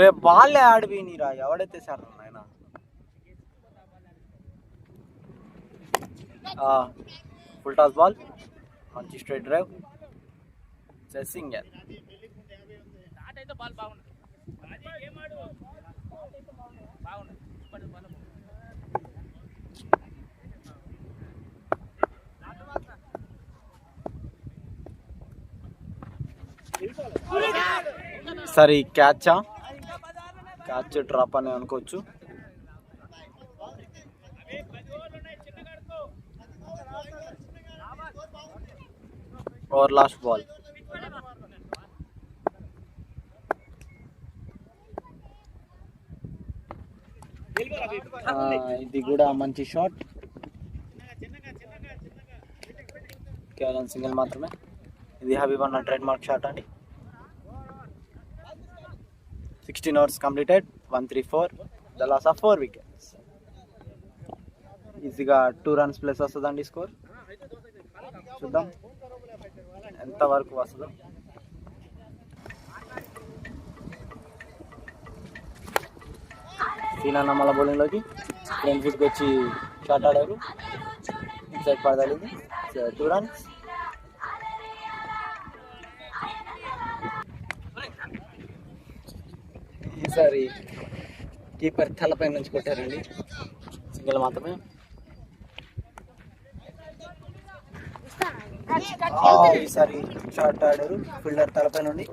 రే బాల్లే ఆడిపోయినరా, ఎవడైతే సార్ ఆయన. ఫుల్ టాస్ బాల్, మంచి స్ట్రైట్ డ్రైవ్, సింగల్. సరే క్యాచ్ డ్రాప్ అని అనుకోవచ్చు. Over last ball. ఇది కూడా మంచి షాట్, కేవలం సింగిల్ మాత్రమే. ఇది హబీబ్ అన్న ట్రేడ్ మార్క్ షాట్ అండి. 16 overs completed, 134, the loss of 4 wickets. ఈజీగా 2 runs ప్లస్ వస్తుందండి స్కోర్. చూద్దాం ఎంతవరకు వస్తుందో. సీనా మళ్ళా బౌలింగ్లోకి ఫ్రంట్ ఫుట్కి వచ్చి షాట్ ఆడారు, ఇన్సైడ్ పడదలింది. 2 runs. ఈసారి కీపర్ తలపై నుంచి కొట్టారండి, సింగిల్ మాత్రమే. ఈసారి షాట్ ఆడారు, ఫీల్డర్ తలపై నుండి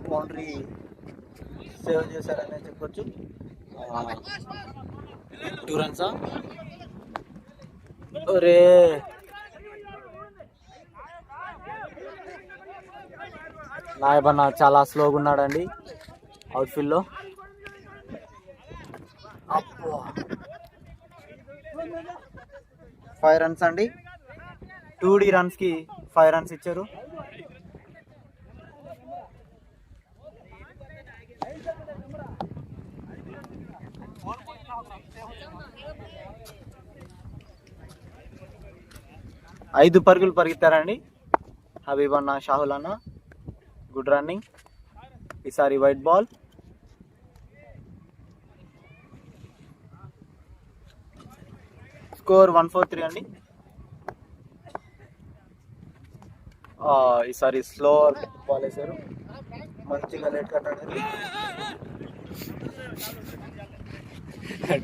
బౌండరీ సేవ్ చేశారని చెప్పొచ్చు. 2 runs. ఒరే నాయబన్న చాలా స్లోగా ఉన్నాడండి అవుట్ఫీల్డ్లో. 5 runs అండి. 2D రన్స్కి 5 runs ఇచ్చారు. ఐదు పరుగులు పరిగెత్తారండి హబీబ్ అన్న, షాహుల్ అన్న. Good running. ఈసారి వైట్ బాల్. స్కోర్ 143 అండి. ఈసారి స్లో బాల్ వేశారు, మంచిగా లేట్ కట్టాడు.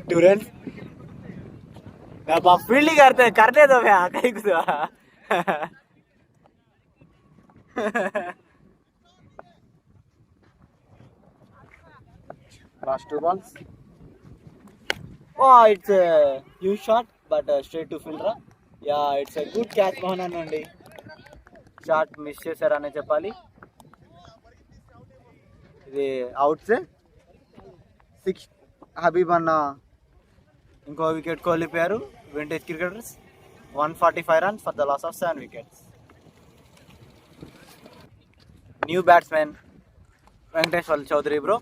2 runs. फील्डिंग करते दो भैया, कहीं कुछ last 2 balls. Oh, it's a huge shot, but straight to fielder. Yeah, it's a good catch Mohan అండి. షాట్ మిస్ చేశారనే చెప్పాలి. ఇది అవుట్స్. 6 హబీబ్ అన్న ఇంకో వికెట్ కోల్పోయారు. Vintage cricketers 145 runs for the loss of 7 wickets. New batsmen Venkateshwar Chowdary bro.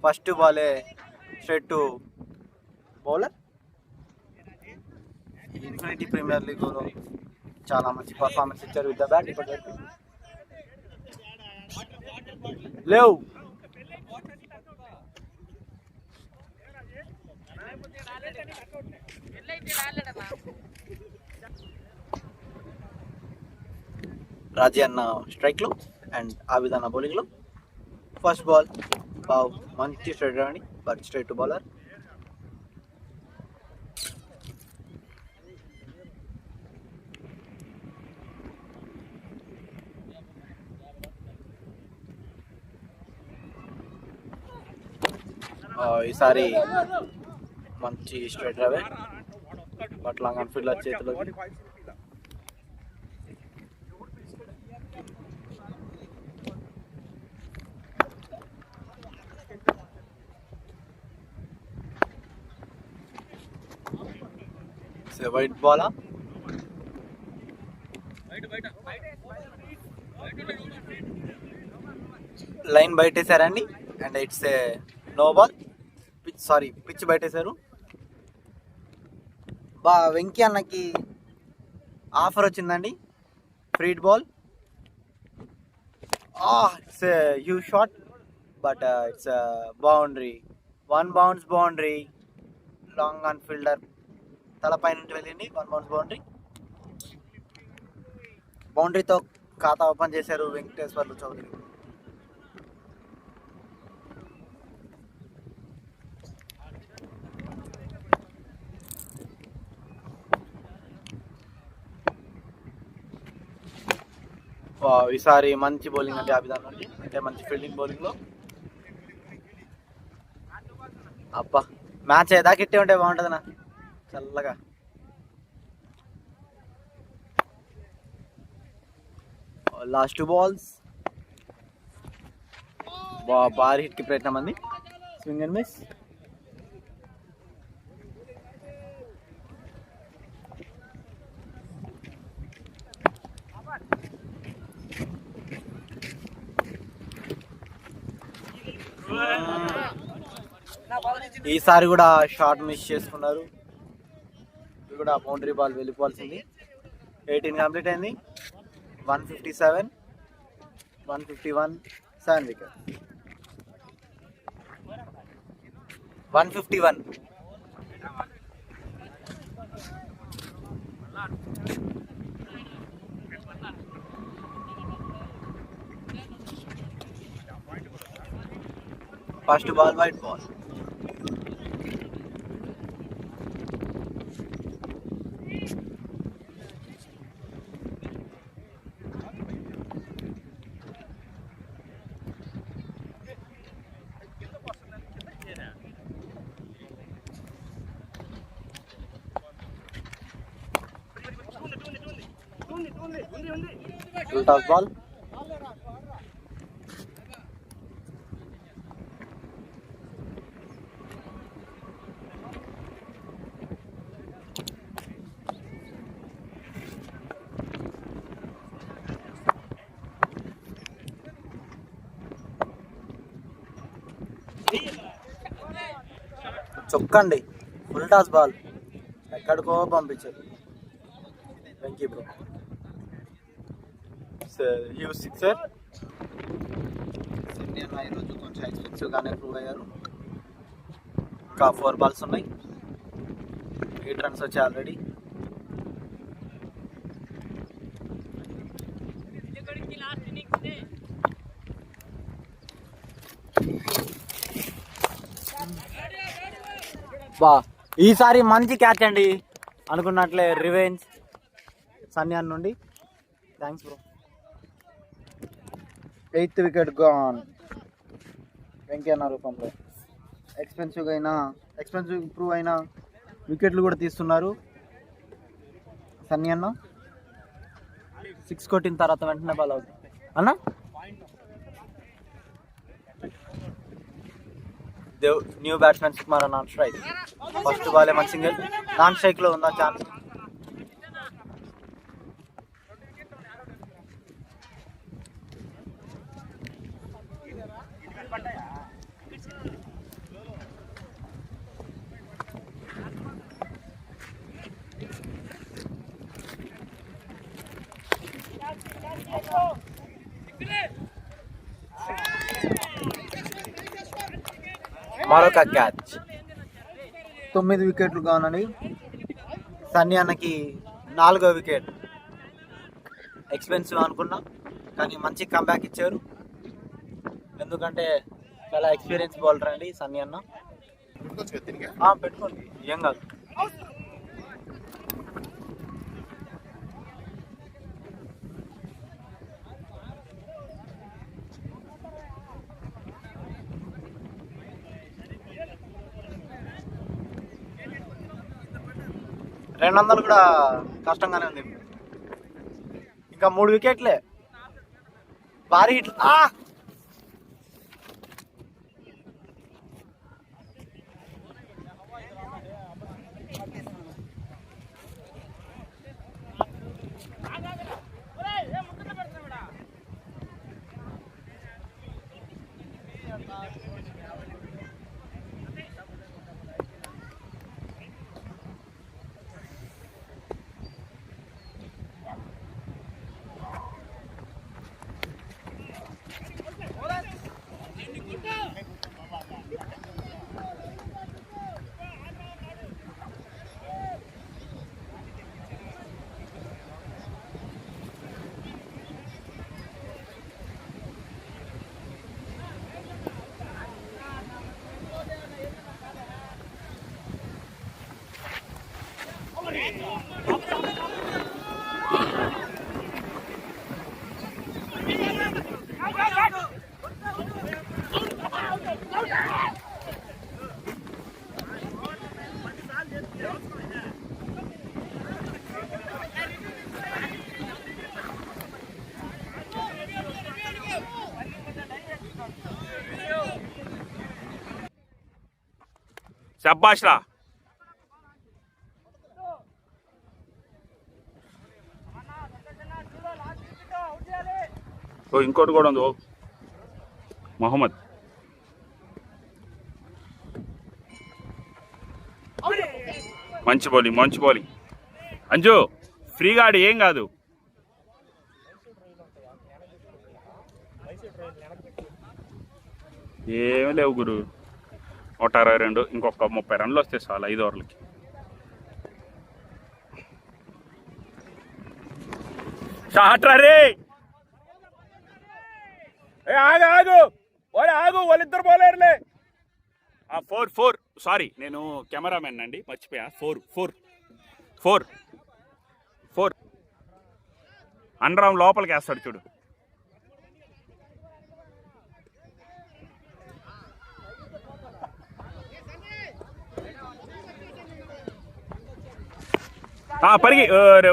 First బాలే straight to bowler. Infinity premier లీగ్లో చాలా మంచి పర్ఫార్మెన్స్ ఇచ్చారు విత్ ద బ్యాట్. ఇప్పటివరకు లేవు. రాజీ అన్న స్ట్రైక్లో. అండ్ ఆబిద్ అన్న బౌలింగ్లో. ఫస్ట్ బాల్ మంచి స్ట్రైట్ అండి, బట్ స్ట్రైట్ టు బౌలర్. ఈసారి మంచి స్ట్రైట్ డ్రైవే, బట్ లాంగ్ ఆన్ ఫీల్డర్ చేతిలో. వైట్ బాల్ లైన్ బయటేసారండి, and it's a no ball. Pitch బయటేశారు. వెంకీ అన్నకి ఆఫర్ వచ్చిందండి, free ball. It's huge shot, but it's boundary, 1 bounce boundary. Long on fielder తలపై నుండి వెళ్ళింది, 1 bounce బౌండరీ. బౌండరీతో ఖాతా ఓపెన్ చేశారు వెంకటేశ్వర్లు చౌదరి. ఈసారి మంచి బౌలింగ్ అంటే ఆబిద్ నుండి, అంటే మంచి ఫీల్డింగ్ బౌలింగ్లో. అబ్బా, మ్యాచ్ ఏదాకా ఇట్టే ఉంటే బాగుంటుందన్నా, చల్లగా. లాస్ట్ 2 balls భారీ హిట్కి ప్రయత్నం అంది, స్వింగ్ అండ్ మిస్. ఈసారి కూడా షాట్ మిస్ చేసుకున్నారు, ఇది కూడా బౌండరీ బాల్ వెళ్ళిపోవాల్సింది. 18 కంప్లీట్ అయింది, 157, 151, 7 wicket. 151. First ball wide ball. Toss ball. చొక్కండి, ఫుల్ టాస్ బాల్, ఎక్కడికో పంపించారు Venky bro. Huge sixer. Indian ఈరోజు కొంచెం ఎక్స్పెన్సివ్గానే ప్రూవ్ అయ్యారు. ఇంకా 4 balls ఉన్నాయి, 8 runs వచ్చాయి ఆల్రెడీ. ఈసారి మంచి క్యాచ్ అండి, అనుకున్నట్లే రివెంజ్ సన్యాన్ నుండి. Thanks bro. 8th wicket gone Venky అన్న రూపంలో. ఎక్స్పెన్సివ్ ప్రూవ్ అయిన వికెట్లు కూడా తీస్తున్నారు సన్నీ అన్న. 6 కొట్టిన తర్వాత వెంటనే బాల్ అవుట్ అన్న. New batsmen Sukumar non strike. First ball మంచి సింగిల్, నాన్ స్ట్రైక్ లో ఉందా ఛాన్స్. మరొక క్యాచ్. 9 వికెట్లు కానని సన్నీ అన్నకి 4వ వికెట్. ఎక్స్పెన్సివ్ అనుకున్నా, కానీ మంచి కంబ్యాక్ ఇచ్చారు. ఎందుకంటే చాలా ఎక్స్పీరియన్స్ బౌలర్ అండి సన్నీ అన్న. పెట్టుకోండి, ఏం కాదు. రెండు వందలు కూడా కష్టంగానే ఉంది. ఇంకా 3 వికెట్లే. భారీ హిట్. శబ్బాష్రా. ఇంకోటి కూడా ఉంది మొహమ్మద్. మంచి బౌలింగ్. అంజు ఫ్రీగా ఆడి, ఏం కాదు. ఏమీ లేవు గురు. 162, ఇంకొక 30 రన్లు వస్తే చాలు 5 ఓవర్లకి. షాట్రా రే. ఆగు వాళ్ళిద్దరు బౌలర్లే. 4 సారీ, నేను కెమెరామెన్ అండి, మర్చిపోయా. 4 అండరామ్ లోపలికి వేస్తాడు చూడు. పరిగి. ఓరే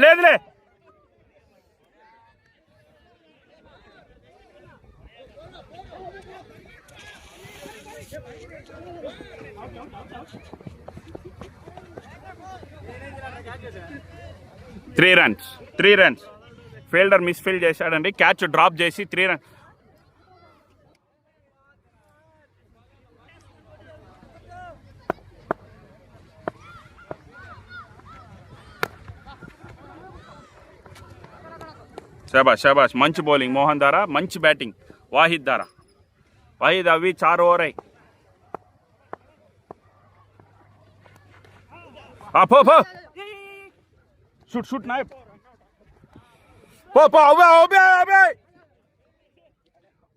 లేదులే. Three runs. ఫీల్డర్ మిస్ఫీల్డ్ చేశాడండి, క్యాచ్ డ్రాప్ చేసి 3 రన్స్. शाबाश मंच बॉलिंग मोहन दारा, मंच बैटिंग वाहिद दारा. वाहिद अभी 4 ओवर है. शूट ना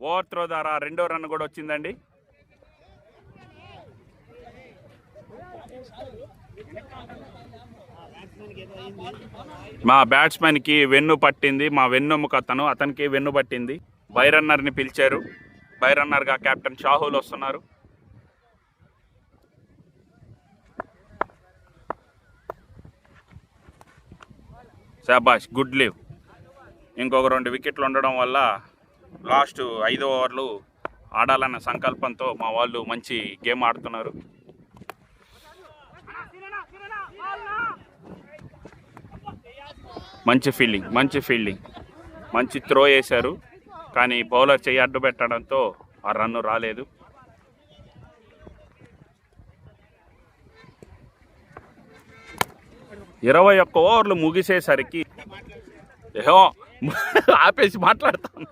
ఓవర్ త్రో ద్వారా 2వ రన్ కూడా వచ్చిందండి. మా బ్యాట్స్మెన్ కి వెన్ను పట్టింది, మా వెన్నెముక అతనికి వెన్ను పట్టింది. బై రన్నర్ ని పిలిచారు. బై రన్నర్ గా కెప్టెన్ షాహుల్ వస్తున్నారు. శాబాష్, గుడ్ లీవ్. ఇంకొక 2 వికెట్లు ఉండడం వల్ల లాస్ట్ 5 ఓవర్లు ఆడాలన్న సంకల్పంతో మా వాళ్ళు మంచి గేమ్ ఆడుతున్నారు. మంచి ఫీల్డింగ్, మంచి త్రో వేశారు. కానీ బౌలర్ చెయ్యి అడ్డు పెట్టడంతో ఆ రన్ను రాలేదు. ఇరవై 21 ఓవర్లు ముగిసేసరికి ఆపేసి మాట్లాడతాను.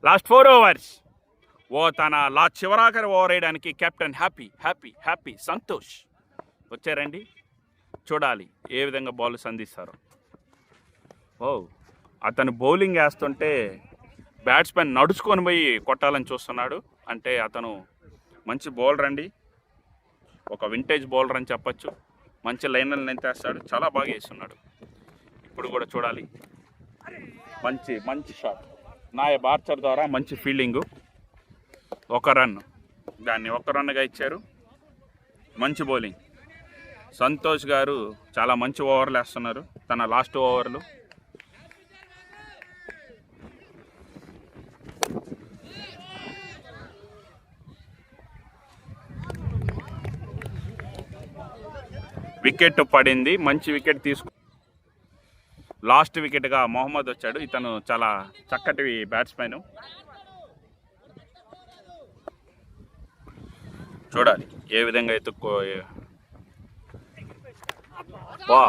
లాస్ట్ 4 ఓవర్స్ తన చివరాఖరి ఓవర్ వేయడానికి కెప్టెన్ హ్యాపీ సంతోష్ వచ్చారండి. చూడాలి ఏ విధంగా బాల్ సంధిస్తారో. ఓ, అతను బౌలింగ్ వేస్తుంటే బ్యాట్స్మెన్ నడుచుకొని పోయి కొట్టాలని చూస్తున్నాడు. అంటే అతను మంచి బౌలర్ అండి, ఒక వింటేజ్ బౌలర్ అని చెప్పచ్చు. మంచి లైన్లను ఎంతేస్తాడు, చాలా బాగా వేస్తున్నాడు. ఇప్పుడు కూడా చూడాలి. మంచి మంచి షాట్ నాయబ్ ఆర్చర్ ద్వారా మంచి ఫీల్డింగు. ఒక రన్, దాన్ని ఒక రన్గా ఇచ్చారు. మంచి బౌలింగ్. సంతోష్ గారు చాలా మంచి ఓవర్లు వేస్తున్నారు, తన లాస్ట్ ఓవర్లు. వికెట్ పడింది, మంచి వికెట్ తీసుకు. లాస్ట్ వికెట్గా మొహమ్మద్ వచ్చాడు. ఇతను చాలా చక్కటి బ్యాట్స్మెన్. చూడాలి ఏ విధంగా ఎత్తుక్కో. వా,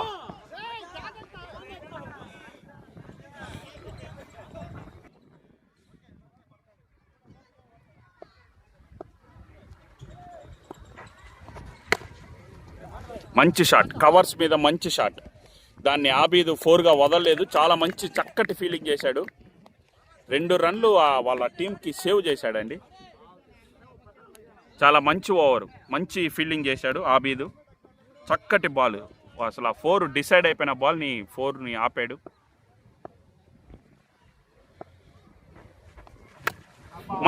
మంచి షాట్, కవర్స్ మీద మంచి షాట్. దాన్ని ఆబీదు 4గా వదలలేదు. చాలా మంచి చక్కటి ఫీల్డింగ్ చేశాడు. 2 రన్లు వాళ్ళ టీంకి సేవ్ చేశాడండి. చాలా మంచి ఓవర్, మంచి ఫీల్డింగ్ చేశాడు ఆబీదు. చక్కటి బాల్, అసలు ఆ 4 డిసైడ్ అయిపోయిన బాల్ని 4ని ఆపాడు.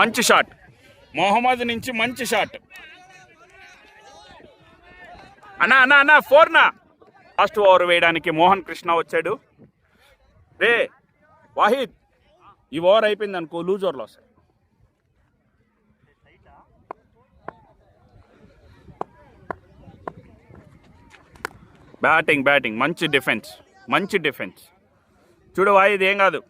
మంచి షాట్ మొహమ్మద్ నుంచి, మంచి షాట్. అన్నా అన్నా అన్నా 4నా. లాస్ట్ ఓవర్ వేయడానికి మోహన్ కృష్ణ వచ్చాడు. రే వాహిద్, ఈ ఓవర్ అయిపోయింది అనుకో, లూజ్ ఓవర్లో వస్తాయి. బ్యాటింగ్ మంచి డిఫెన్స్. చూడు వాహిద్, ఏం కాదు.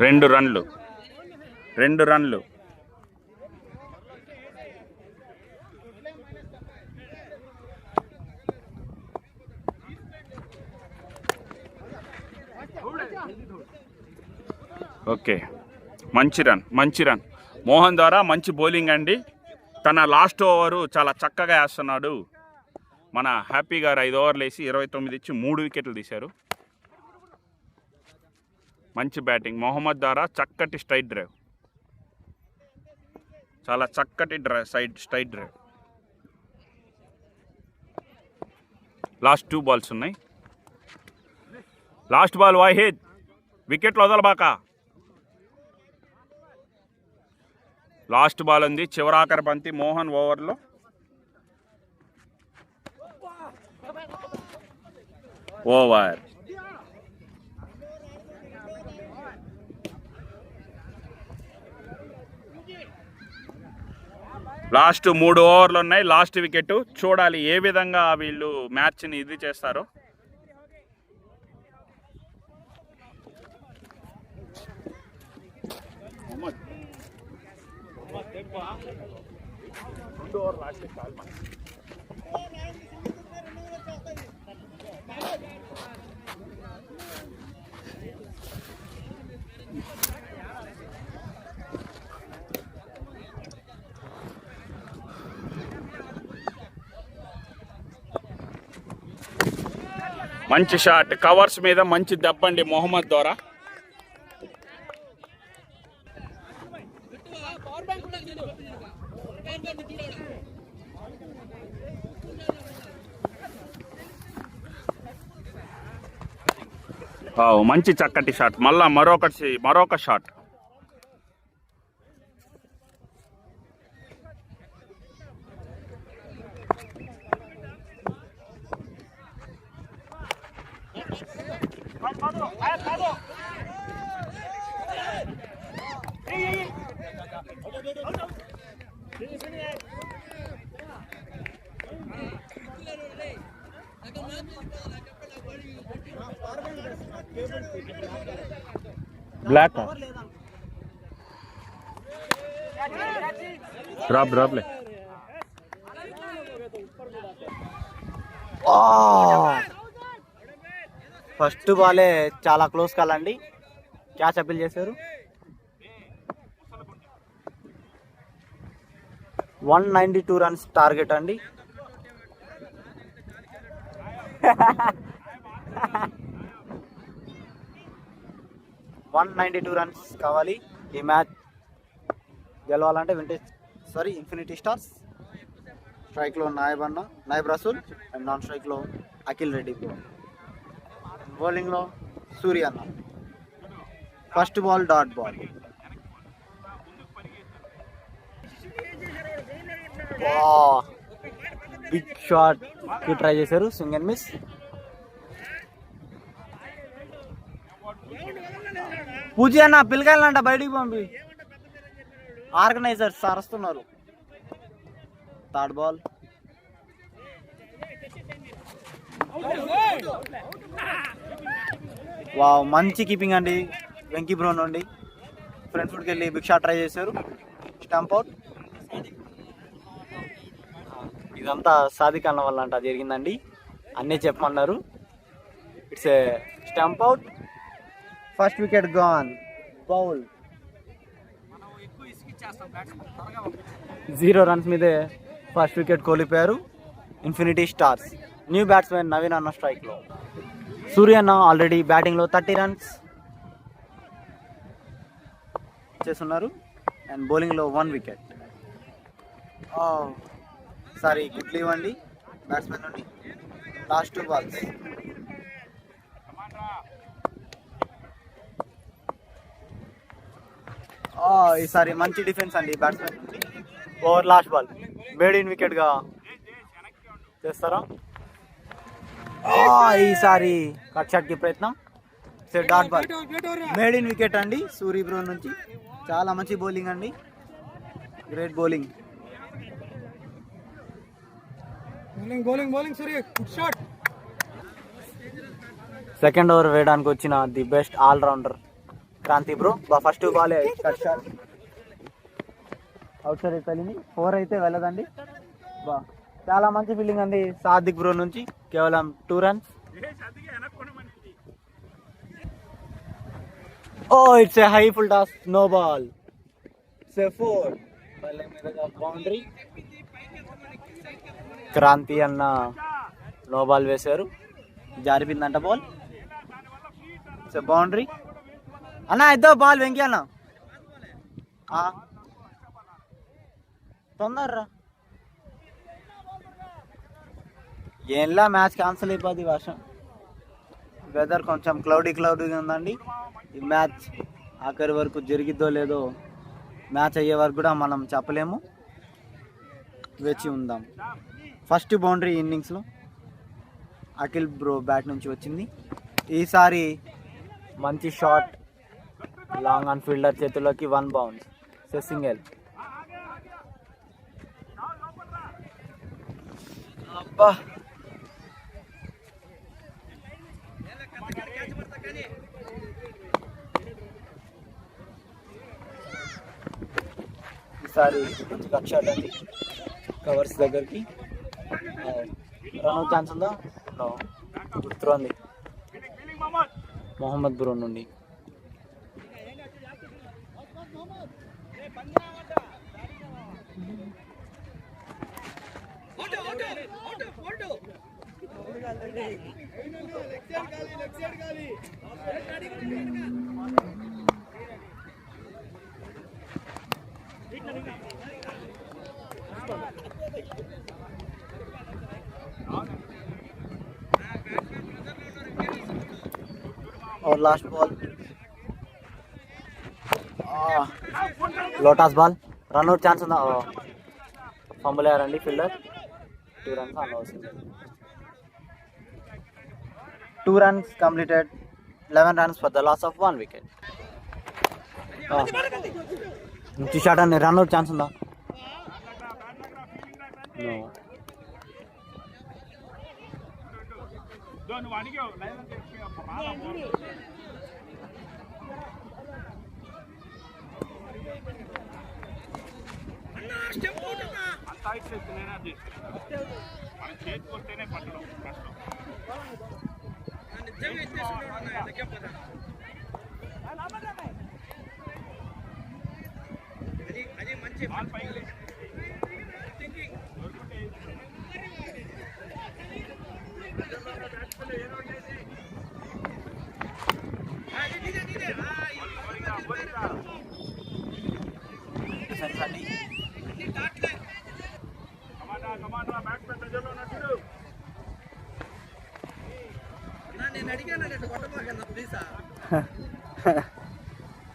రెండు రన్లు. ఓకే, మంచి రన్. మోహన్ ద్వారా మంచి బౌలింగ్ అండి. తన లాస్ట్ ఓవరు చాలా చక్కగా వేస్తున్నాడు. మన హ్యాపీ గారు 5 ఓవర్లు వేసి 29 ఇచ్చి 3 వికెట్లు తీశారు. మంచి బ్యాటింగ్. మొహమ్మద్ ద్వారా చక్కటి స్ట్రైట్ డ్రైవ్, చాలా చక్కటి స్ట్రైట్ డ్రైవ్. లాస్ట్ 2 బాల్స్ ఉన్నాయి. లాస్ట్ బాల్ వాహిద్, వికెట్లు వదలబాక. లాస్ట్ బాల్ ఉంది, చివరాఖరి బంతి మోహన్ ఓవర్లో. ఓవర్. లాస్ట్ 3 ఓవర్లు ఉన్నాయి, లాస్ట్ వికెట్. చూడాలి ఏ విధంగా వీళ్ళు మ్యాచ్ని ఇది చేస్తారో. మంచి షాట్, కవర్స్ మీద మంచి దెబ్బండి మొహమ్మద్ ద్వారా. మంచి చక్కటి షాట్. మళ్ళా మరొక షాట్. బ్లాక్ డ్రాప్లే. ఫస్ట్ బాలే చాలా క్లోజ్ కాల్ అండి, క్యాచ్ అప్పీల్ చేశారు. 192 రన్స్ టార్గెట్ అండి. రన్స్ కావాలి ఈ మ్యాచ్ గెలవాలంటే ఇన్ఫినిటీ స్టార్స్. స్ట్రైక్లో నాయబ్ రసూల్ అండ్ నాన్ స్ట్రైక్లో అఖిల్ రెడ్డి బ్రో. బౌలింగ్లో సూర్య అన్న. First ball dot ball. Big shot కి ట్రై చేశారు, స్వింగ్ అండ్ మిస్. పూజ అన్న పిల్లకాయలంట బయటికి పంపి, ఆర్గనైజర్స్ అరుస్తున్నారు. Third ball. వావ్, మంచి కీపింగ్ అండి వెంకీ బ్రో నుండి. ఫ్రంట్ ఫుట్కి వెళ్ళి బిగ్ షాట్ ట్రై చేశారు, స్టంప్ అవుట్. ఇదంతా సాదిక్ అన్న వల్ల అంట జరిగిందండి, అన్నీ చెప్పమన్నారు. It's a stump out. First wicket gone. Bowl 0 runs మీదే ఫస్ట్ వికెట్ కోల్పోయారు infinity stars. New batsmen Naveen అన్న స్ట్రైక్లో. సూర్య అన్న ఆల్రెడీ బ్యాటింగ్లో 30 రన్స్ చేస్తున్నారు అండ్ బౌలింగ్లో 1 వికెట్. సారీ, గుడ్ లీవ్ అండి బ్యాట్స్మెన్ నుండి. Last 2 balls. ఈసారి మంచి డిఫెన్స్ అండి బ్యాట్స్మెన్ నుంచి. Over last ball maiden వికెట్గా చేస్తారా? ఈసారి కట్ షాట్కి ప్రయత్నం. Dot ball maiden wicket అండి సూరి బ్రో నుంచి. చాలా మంచి బౌలింగ్ అండి, గ్రేట్ బౌలింగ్. సెకండ్ ఓవర్ వేయడానికి వచ్చిన the best all rounder Kranti bro. First ball cut shot outside వెళ్ళింది, 4 అయితే వెళ్ళదండి. చాలా మంచి ఫీల్డింగ్ అండి సాదిక్ బ్రో నుంచి. కేవలం 2 runs. It's a high full toss, no ball. It's a 4. Boundary. Kranti అన్న నో బాల్ వేశారు, జారిపోయిందంట బాల్. It's a boundary. అన్న ఇద్దో బాల్ వెంకీ అన్న, తొందర్రా. ఏంలా మ్యాచ్ క్యాన్సిల్ అయిపోద్ది, వర్షం వెదర్ కొంచెం క్లౌడీగా ఉందండి. ఈ మ్యాచ్ ఆఖరి వరకు జరిగిద్దో లేదో, మ్యాచ్ అయ్యే వరకు కూడా మనం చెప్పలేము, వేచి ఉందాం. ఫస్ట్ బౌండరీ ఇన్నింగ్స్లో అఖిల్ బ్రో బ్యాట్ నుంచి వచ్చింది. ఈసారి మంచి షాట్, లాంగ్ ఆన్ ఫీల్డర్ చేతుల్లోకి 1 బౌన్స్, సింగిల్. అబ్బా, ఈసారి మంచి కట్ షాట్ అండి కవర్స్ దగ్గరికి. రన్ ఛాన్స్ ఉందా? గుర్తురండి మొహమ్మద్ బ్రో నుండి. और last ball lotus ball. Run out chance ఉందా? ఫంబుల్ అయ్యారండి ఫీల్డర్. 2 రన్స్ అనవసరం. 2 runs completed, 11 runs for the loss of 1 wicket. మంచి షాట్ అండి. రన్అట్ ఛాన్స్ ఉందా? డిఫెన్స్ అండి.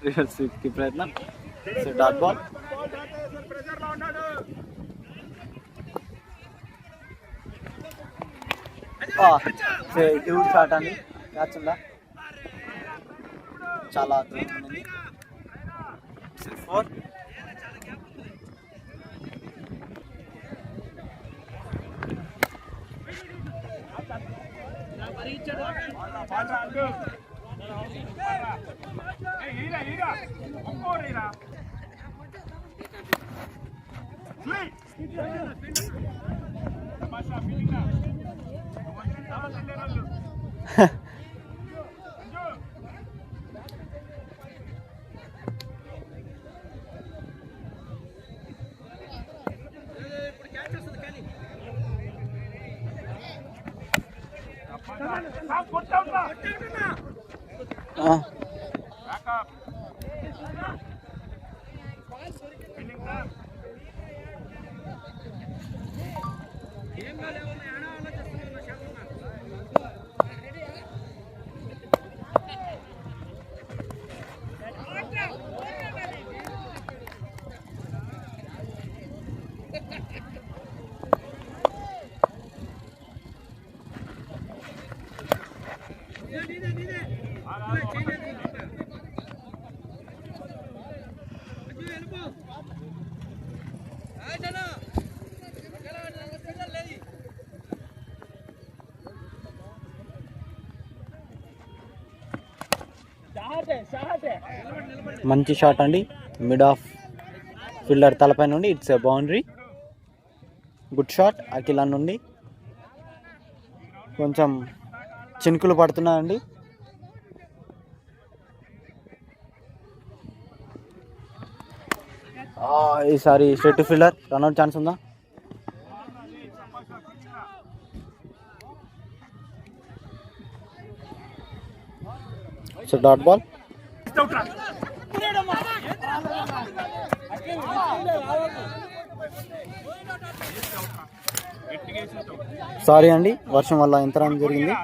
రివర్స్ స్వీప్ కి ప్రయత్నం. So dot ball. Huge shot అండి. క్యాచ్ ఉందా? చాలా అద్భుతంగా ఉంది. 4. మంచి షాట్ అండి. మిడ్ ఆఫ్ ఫీల్డర్ తలపై నుండి it's a boundary. Good shot Akhila నుండి. కొంచెం చినుకులు పడుతున్నాయండి. ఈసారి straight to fielder. Run out chance ఉందా? So dot ball. సారీ అండి, వర్షం వల్ల యంత్రాన్ని జరిగింది.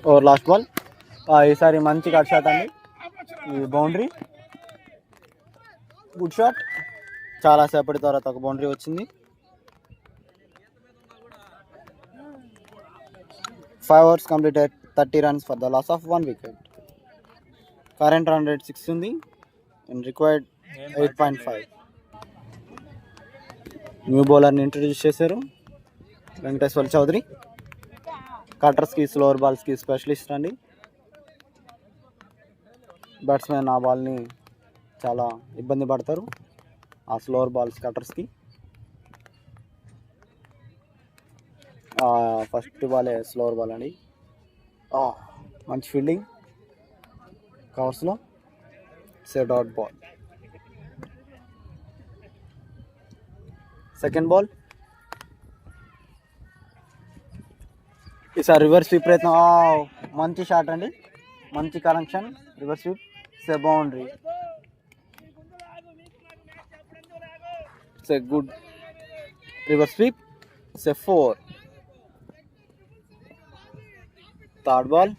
Over last ball. ఈసారి మంచి కట్ షాట్ అండి. ఈ బౌండరీ. Good shot. చాలా సేపటి తర్వాత ఒక బౌండరీ వచ్చింది. 5 overs completed, 30 runs for the loss of 1 wicket. Current run rate 6 ఉంది and required 8.5. న్యూ బౌలర్ని ఇంట్రడ్యూస్ చేశారు, వెంకటేశ్వర చౌదరి. కటర్స్కి, స్లోవర్ బాల్స్కి స్పెషలిస్ట్ అండి. బ్యాట్స్మెన్ ఆ బాల్ని చాలా ఇబ్బంది పడతారు, ఆ స్లోవర్ బాల్స్ కటర్స్కి. ఫస్ట్ బాలే స్లోవర్ బాల్ అండి. మంచి ఫీల్డింగ్ కవర్స్లో. Set out ball. Second ball. ఈసారి రివర్స్ స్వీప్ ప్రయత్నం. మంచి షాట్ అండి, మంచి connection. Reverse sweep. It's a boundary. It's a good reverse sweep. It's a 4. Third ball.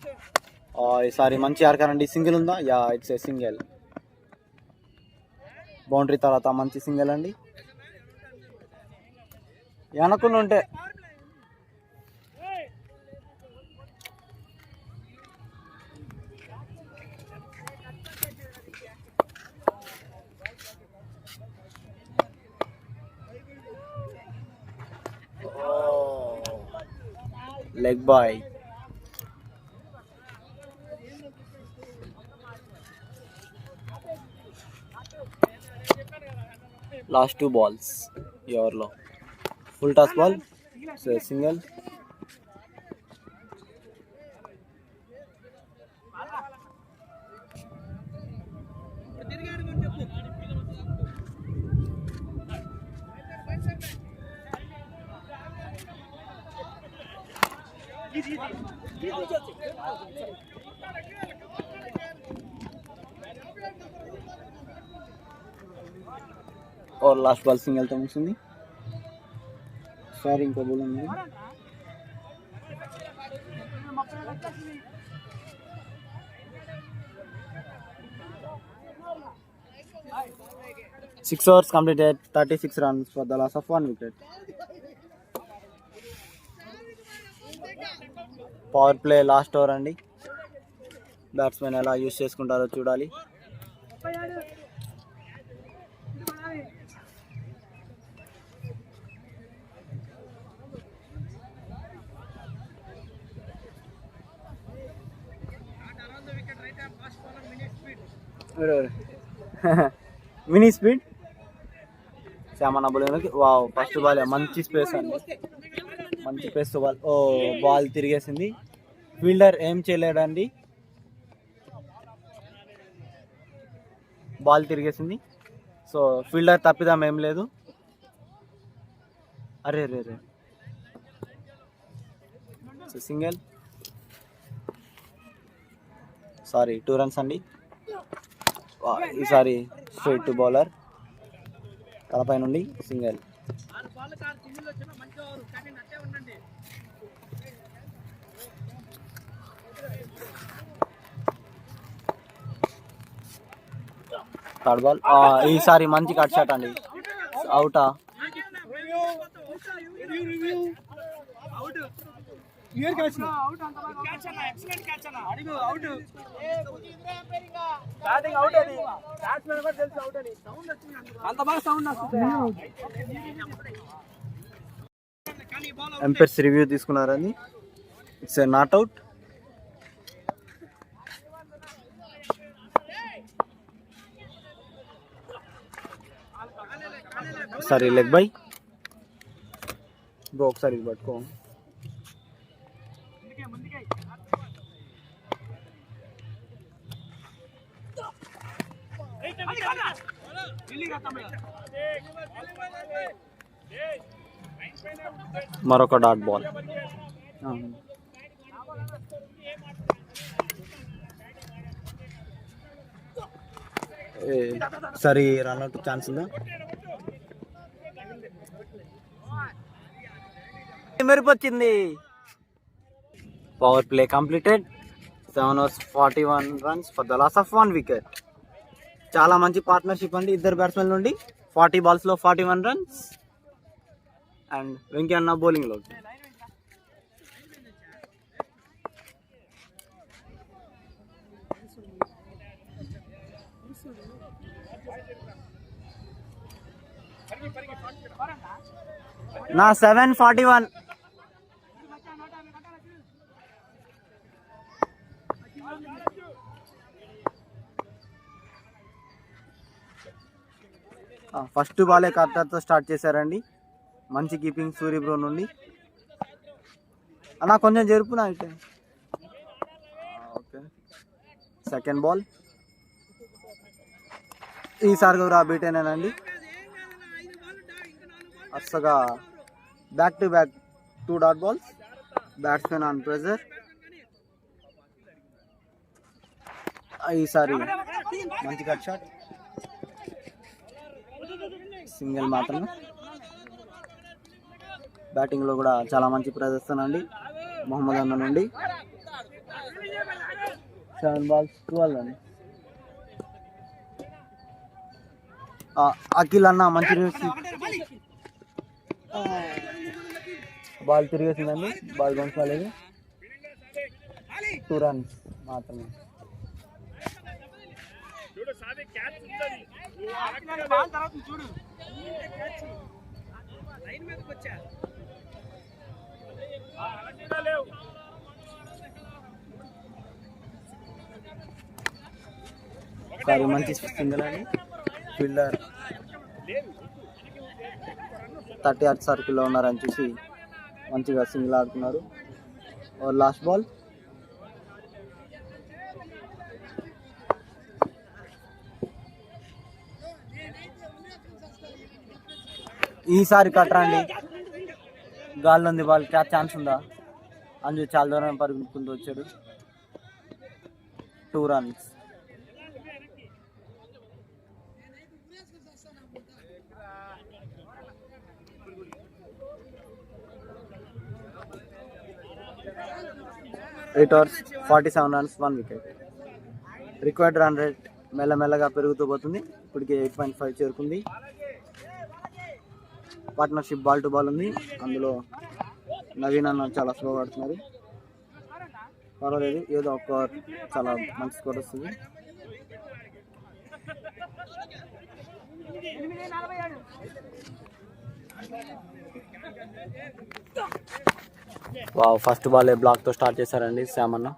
ఈసారి మంచి ఆర్కర్ అండి. సింగిల్ ఉందా? Yeah, it's a single. Boundary తర్వాత మంచి సింగిల్ అండి. వెనకుండా ఉంటే లెగ్ బాయ్. లాస్ట్ 2 balls ఈ ఓవర్లో. Full toss ball, single. और लास्ट बॉल सिंगल तो मुझे సారీ ఇంకో బౌల్ ఉంది. Six overs completed, 36 runs for the loss of 1 wicket. Power play last over అండి. బ్యాట్స్మెన్ ఎలా యూస్ చేసుకుంటారో చూడాలి. మినీ స్పీడ్ శ్యామన్న బౌలింగ్లోకి. వావ్, ఫస్ట్ బాల్ మంచి స్పేస్ అండి, మంచి స్పేస్ బాల్. ఓ, బాల్ తిరిగేసింది. ఫీల్డర్ ఏం చేయలేడండి, బాల్ తిరిగేసింది. సో ఫీల్డర్ తప్పిదాం ఏం లేదు. అరే రే రే, సో సింగిల్. సారీ, 2 runs అండి. ఈసారి స్ట్రైట్ టు బౌలర్, తలపై నుండి సింగిల్. థర్డ్ బాల్, ఈసారి మంచి కట్ షాట్ అండి. అవుటా? ఎంపైర్స్ రివ్యూ తీసుకున్నారని. It's not out. Sorry, leg bye. Bro ఒకసారి ఇది పట్టుకో. మరొక డాట్ బాల్. సరే, రన్అట్ ఛాన్స్ ఉందా? మెరిపొచ్చింది. Power play completed. 7 overs 41 runs for the loss of 1 wicket. చాలా మంచి పార్ట్నర్షిప్ అండి ఇద్దరు బ్యాట్స్మెన్ నుండి. 40 balls లో 41 runs. అండ్ వెంకీ అన్న బౌలింగ్లో. నా 741. ఫస్ట్ బాలే కర్తర్తో స్టార్ట్ చేశారండి. మంచి కీపింగ్ సూర్య బ్రో నుండి. అన్న కొంచెం జరుపునా అయితే. Okay, second ball. ఈసారి కూడా బీటేనేనండి. వరుసగా back to back 2 dot balls. Batsmen on pressure. ఈసారి మంచి కట్ షాట్, సింగిల్ మాత్రమే. బ్యాటింగ్లో కూడా చాలా మంచి ప్రదర్శన అండి మొహమ్మద్ అన్న నుండి. 7 balls 12 అండి. అఖిల్ అన్న మంచి బాల్ తిరిగేసిందండి. బాల్ బౌన్స్ కాలేదు. 2 runs మాత్రమే. చూడు కానీ మంచి సింగిల్ అండి. ఫీల్డర్ 30 యార్డ్ సర్కిల్లో ఉన్నారని చూసి మంచిగా సింగిల్ ఆడుతున్నారు. లాస్ట్ బాల్ ఈసారి కట్టరండి. గాల్లో ఉంది బాల్, క్యాచ్ ఛాన్స్ ఉందా? అంజు చాలా దూరం పరిగెత్తుకుంటూ వచ్చాడు. 2 runs. Eight overs, 47 runs, 1 wicket. Required run rate మెల్లమెల్లగా పెరుగుతూ పోతుంది. ఇప్పటికే 8.5 చేరుకుంది. పార్ట్నర్షిప్ బాల్ టు బాల్ ఉంది. అందులో నవీన్ అన్న చాలా స్లోగా ఆడుతున్నారు. పర్వాలేదు, ఏదో ఒక చాలా మంచి స్కోర్ వస్తుంది. ఫస్ట్ బాల్ బ్లాక్తో స్టార్ట్ చేశారండి శ్యామ్ అన్న.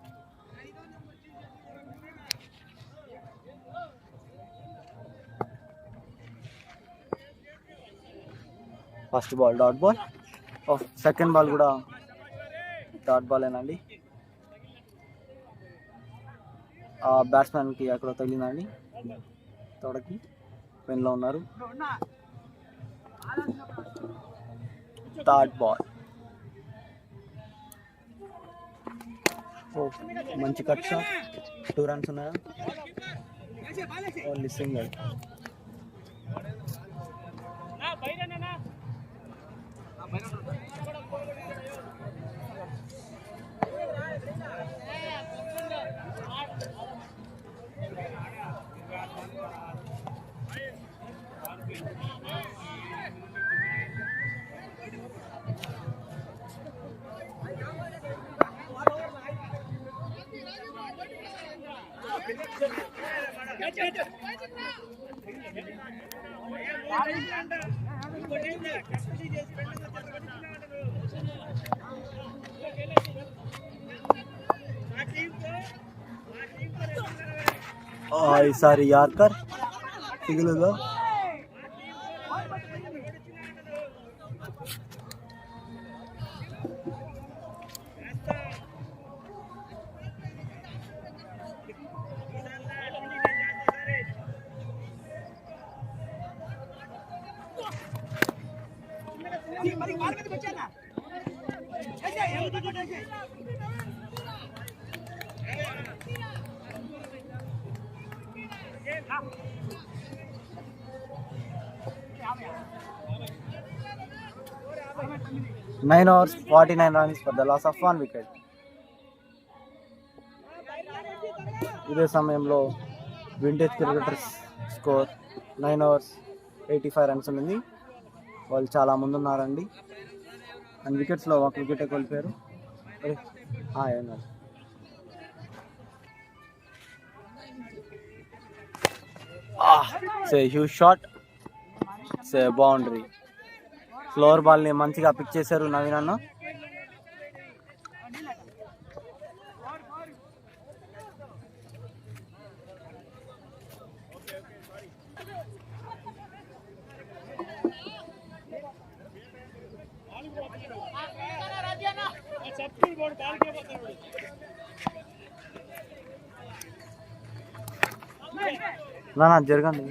First ball dot ball. Second ball కూడా డాట్ బాలేనండి. బ్యాట్స్మెన్కి అక్కడ తగిలిందండి, తొడకి పెన్లో ఉన్నారు. థర్డ్ బాల్ మంచి కట్ షాట్. 2 runs ఉన్నాయా? Only single. ఈసారి యార్కర్ సింగిల్గా. Nine overs, 49 runs for the loss of 1 wicket. ఇదే సమయంలో vintage cricketers score 9 overs, 85 runs ఉంది. వాళ్ళు చాలా ముందున్నారండి. అండ్ వికెట్స్లో 1 wicket కోల్పోయారు. ఏం కాదు. It's a huge shot, it's a boundary. Floor బాల్ని మంచిగా పిక్ చేశారు నవీన్ అన్న. నా జరగండి.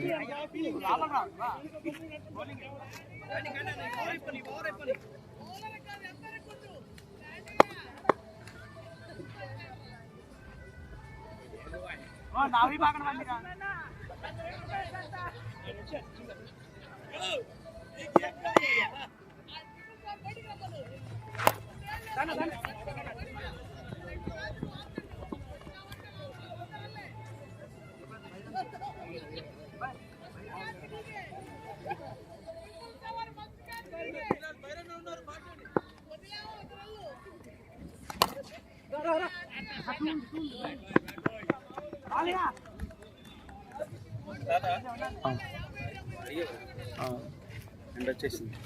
వచ్చేసింది.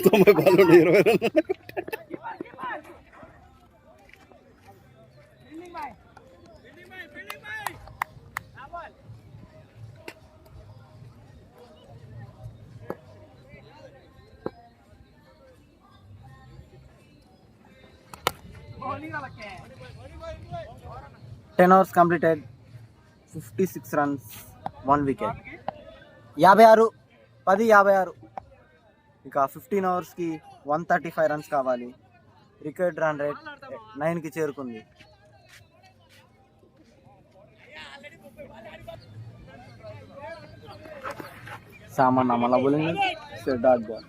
90 ball 20 రన్లు. Ten overs completed, 56 runs, 1 wicket. 56 10-56. ఇక 15 ఓవర్స్కి 135 రన్స్ కావాలి. రికార్డ్ రన్ రేట్ 9కి చేరుకుంది. సామాన్ అమల బౌలింగ్, డాట్ బాల్.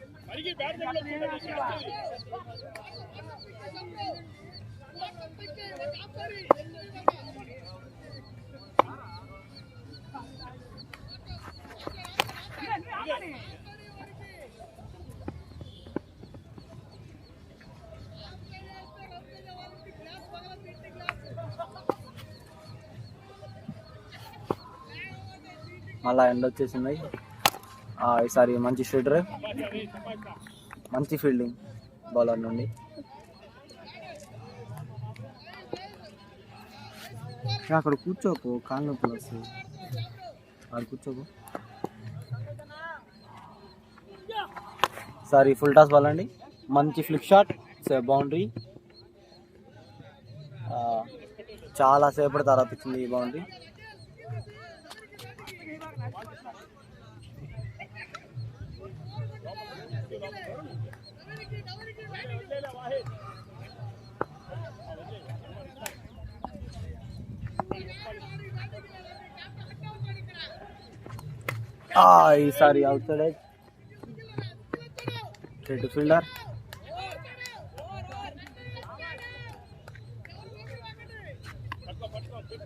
మళ్ళా ఎండ్ వచ్చేసింది. ఈసారి మంచి స్ట్రైట్ డ్రైవ్, మంచి ఫీల్డింగ్ బౌలర్ నుండి. అక్కడ కూర్చోకు, కాళ్ళు నొప్పులు వస్తాయి. అక్కడ కూర్చోకు. సారీ, ఫుల్ టాస్ బాల్ అండి. మంచి ఫ్లిక్ షాట్, బౌండరీ. చాలా సేపటి తర్వాత ఇచ్చింది ఈ బౌండరీ. ఈసారి అవుట్ సైడ్ స్ట్రైట్ ఫీల్డర్.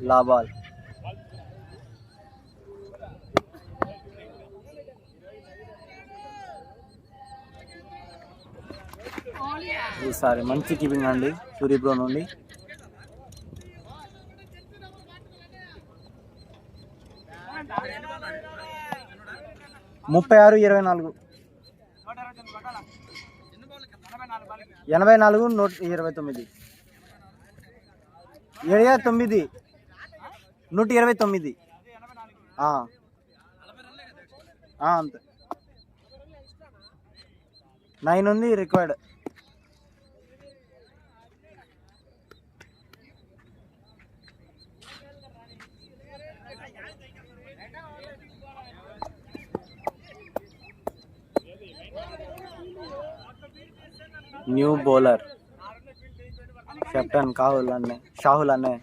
లా బాల్. ఈసారి మంచి కీపింగ్ అండి సూర్యబ్రో నుండి. ముప్పై 26-24. 84 129. 79 129. అంతే. 9 ఉంది required. New bowler captain Shahul అనే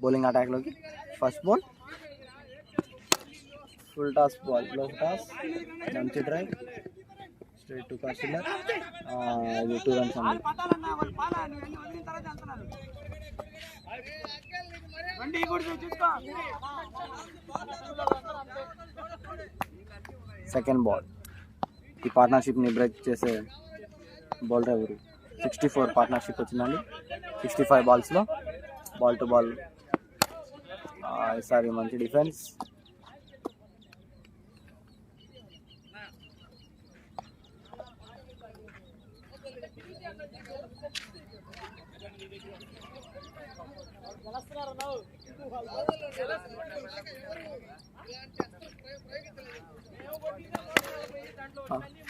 బౌలింగ్ అటాక్లోకి. First ball full toss ball, low toss, మంచి డ్రైవ్, స్ట్రైట్ టు కన్సిడర్. ఇది 2 runs అండి. Second ball. ఈ పార్ట్నర్షిప్ని బ్రేక్ చేసే బౌలర్ ఎవరు? 64 పార్ట్నర్షిప్ వచ్చిందండి 65 బాల్స్లో. Ball to ball. ఈసారి మంచి డిఫెన్స్.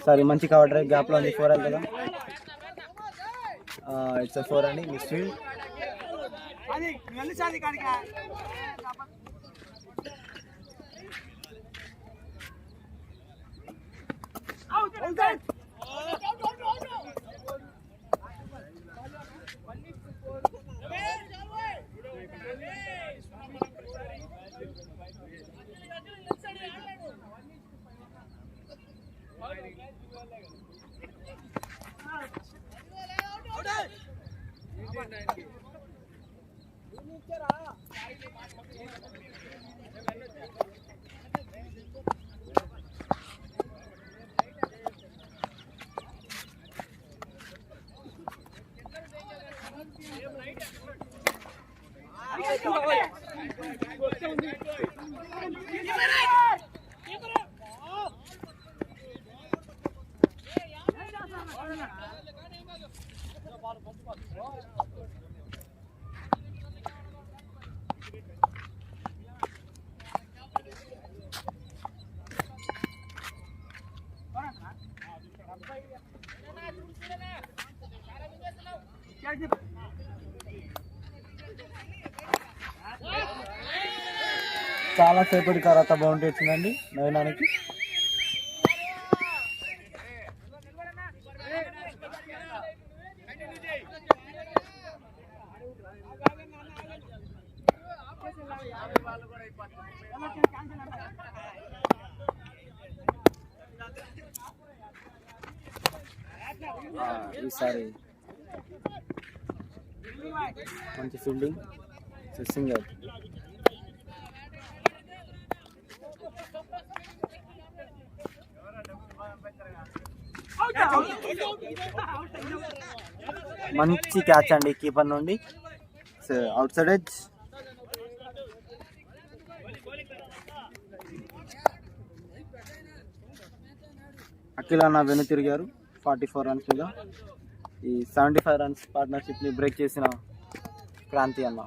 సారీ, మంచి కవర్ డ్రైవ్, గ్యాప్లో ఉంది. 4 కదా. ఇట్స్ 4 అండి. Miss field. చాలా సేపటి తర్వాత బౌండరీ వచ్చిందండి నవీనానికి. ఈసారి మంచి ఫీల్డింగ్ సింగర్. మంచి క్యాచ్ అండి కీపర్ నుండి, అవుట్ సైడ్ ఎడ్జ్. అఖిల్ అన్న వెను తిరిగారు 44 రన్స్ మీద. ఈ 75 రన్స్ పార్ట్నర్షిప్ని బ్రేక్ చేసిన క్రాంతి అన్న.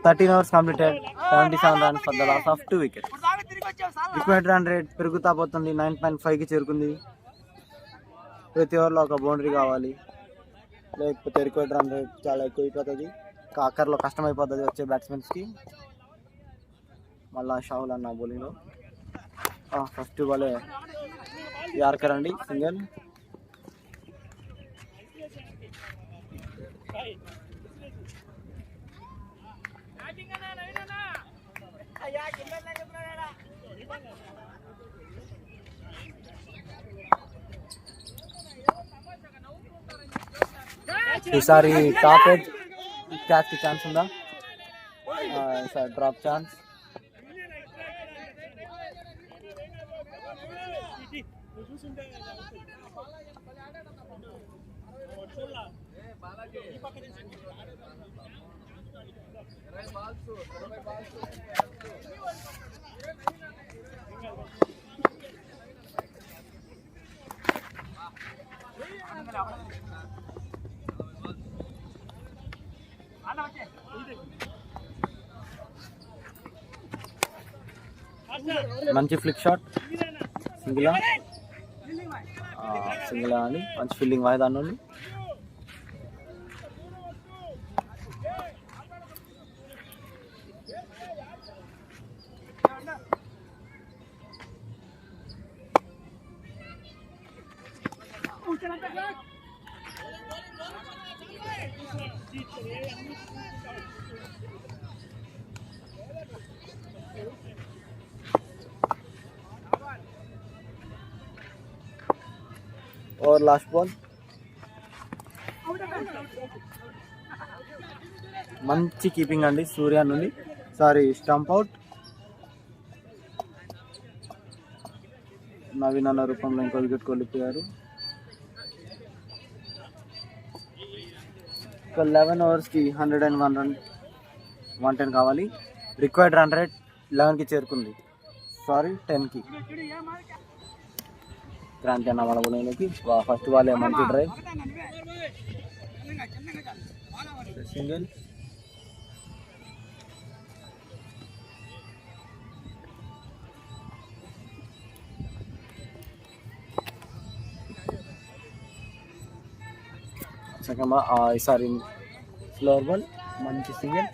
Thirteen overs completed, 77 runs for the loss of 2 wickets. Required run rate పెరుగుతా పోతుంది, 9.5కి చేరుకుంది. ప్రతి ఓవర్లో ఒక బౌండరీ కావాలి, లేకపోతే రిక్వైర్డ్ రన్ రేట్ చాలా ఎక్కువ అయిపోతుంది. ఆఖరిలో కష్టమైపోతుంది వచ్చే బ్యాట్స్మెన్స్కి. మళ్ళా షాహుల్ అన్న బౌలింగ్లో ఫస్ట్ బాలే యార్కర్ అండి, సింగిల్. ఈసారి టాప్ ఎడ్జ్ క్యాచ్ కి ఛాన్స్ ఉందా? ఈసారి డ్రాప్ ఛాన్స్. మంచి ఫ్లిక్ షాట్, సింగిలా అండి. మంచి ఫీల్డింగ్ వాయిదా నుండి. Over last ball. మంచి కీపింగ్ అండి సూర్య నుండి. Stump out. నవీన్ అన్న రూపంలో ఇంకో వికెట్ కోల్పోయారు. 11 ఓవర్స్కి 101 రన్, 110 కావాలి. రిక్వైర్డ్ రన్ రేట్ 11కి చేరుకుంది, 10కి. క్రాంతి అన్న వాళ్ళ బౌలింగ్లోకి ఫస్ట్ బాల్ మంచి డ్రైవ్, సింగిల్. సెకండ్ బాల్ ఈసారి స్లోవర్ బాల్, మంచి సింగిల్.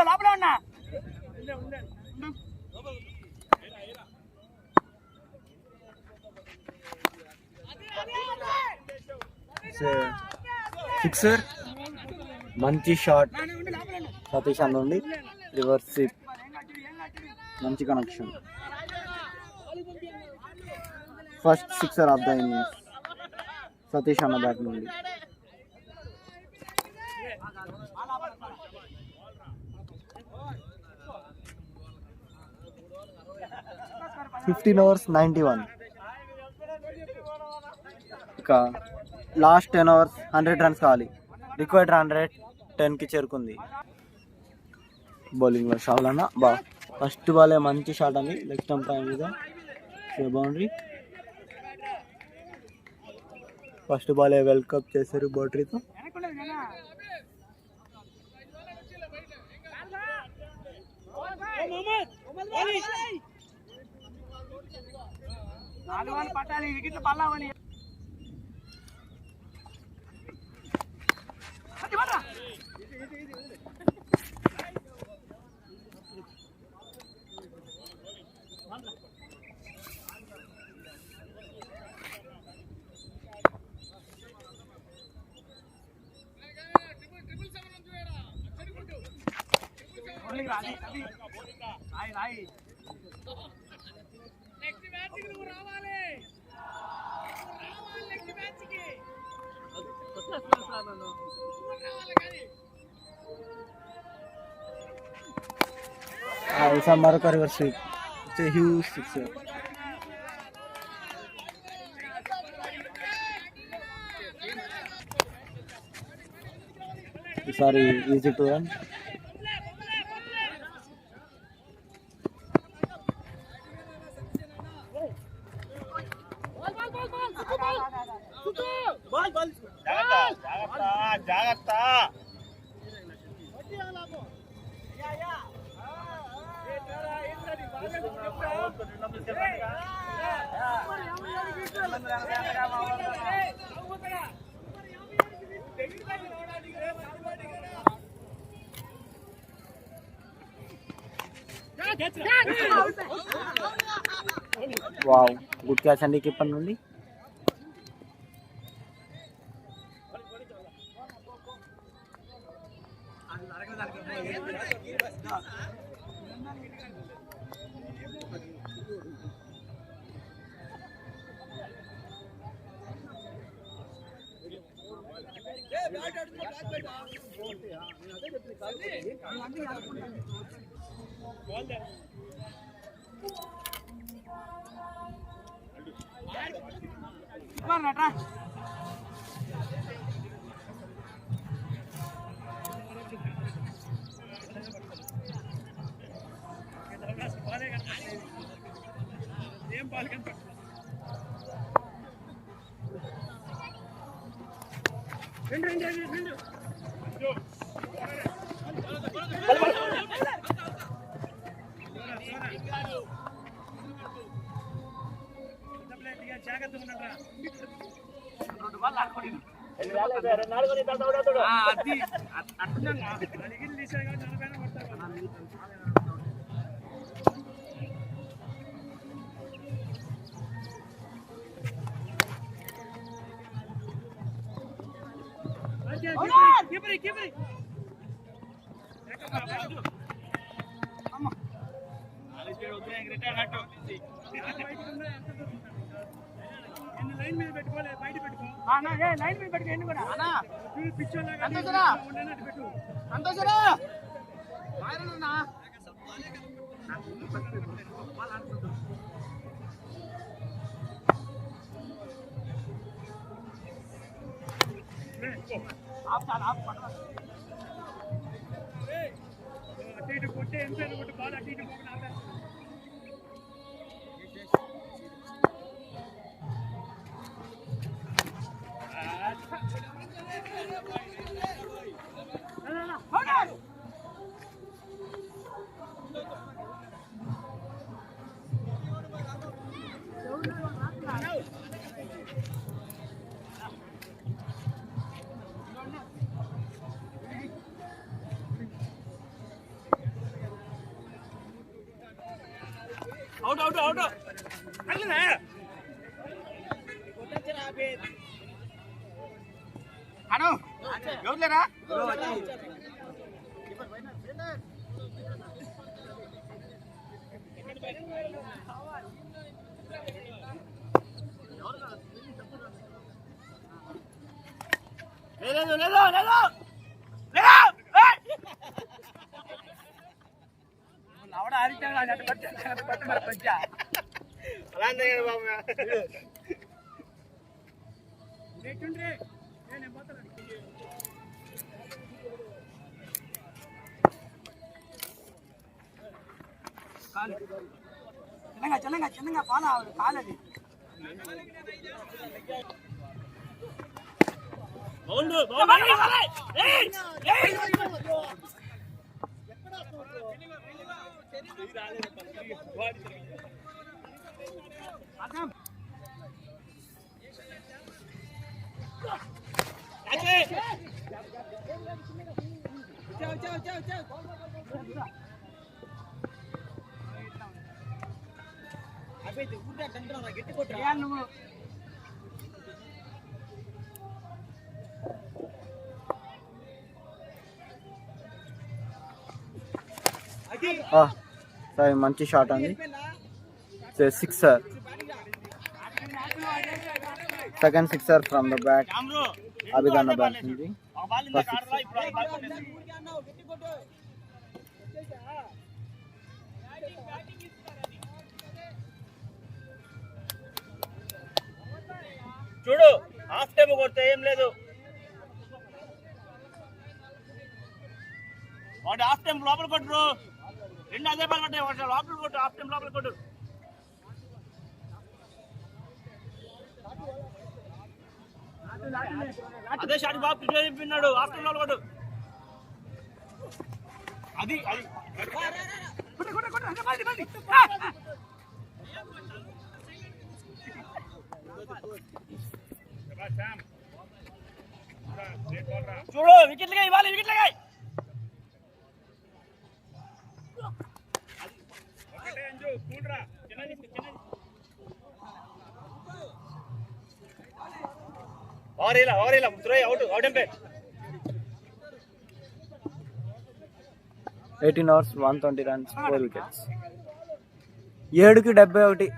లోపల ఉన్నా సిక్సర్, మంచి షాట్ సతీష్ అన్న నుండి. రివర్స్ స్వీప్, మంచి connection. First sixer of the innings Satish అన్న బ్యాట్ నుండి. (15 overs 91). ఇక లాస్ట్ 10 overs 100 రన్స్ కావాలి. రిక్వైర్డ్ 110కి చేరుకుంది. బౌలింగ్లో షావుల్ అన్న ఫస్ట్ బాలే మంచి షాట్ అని లెగ్ స్టంప్ పైన మీద బౌండరీ. ఫస్ట్ బాలే వెల్కప్ చేశారు బౌండరీతో. పట్టాలి వికెట్లు పల్లావని రాయి మరొక reverse sweep. It's a huge sixer. ఈసారి easy two run. Wow, good catch అండి కీపర్ నుండి. అవుట్ అవుట్ అవుట్ అను ఎవరులేరా లేదు లేదు లేదు లవడ ఆరిచాడు అటు పట్టు మరి పంచా అలా అందే బాబు రేటుండ్రి నేను పోతాను కాలు చిన్నగా చిన్నగా పాల కాలది బౌండు ఏయ్ ఏయ్ నువ్వు మంచి షాట్ అండి. Sixer, second sixer from the bat అభిదన్న బ్యాట్ నుంచి. చూడు హాఫ్ టైం కొడితే ఏం లేదు, వాడు హాఫ్ టైం లోపల కొట్టరు, రెండు అదే బాల్ పట్టాయి, వాడు లోపల కొట్టు, హాఫ్ టైం లోపల కొట్టు. అదే షాట్ బాబు చెప్పినాడు, హాఫ్ టైం లోపల కొట్టు. అది అది చూడు వికెట్లుగా ఇవ్వాలి, వికెట్లుగా అవుట్ 18 overs 120 runs 4 wickets. 7కి 71.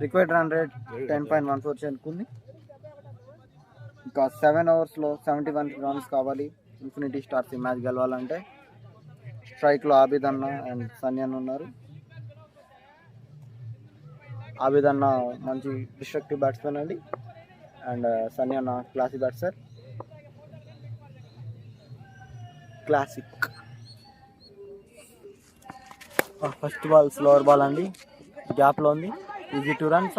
రిక్వైర్డ్ రన్ రేట్ 10.14 చేరుకుంది. ఇంకా 7 ఓవర్స్లో 71 runs కావాలి ఇన్ఫినిటీ స్టార్స్ ఈ మ్యాచ్ గెలవాలంటే. స్ట్రైక్లో ఆబిదన్న అండ్ సన్యన్ ఉన్నారు. ఆబిదన్న మంచి డిస్ట్రక్టివ్ బ్యాట్స్మెన్ అండి, అండ్ సన్యన్న classic batsman. Classic first ball slower ball అండి, గ్యాప్లో ఉంది, ఈజీ 2 runs.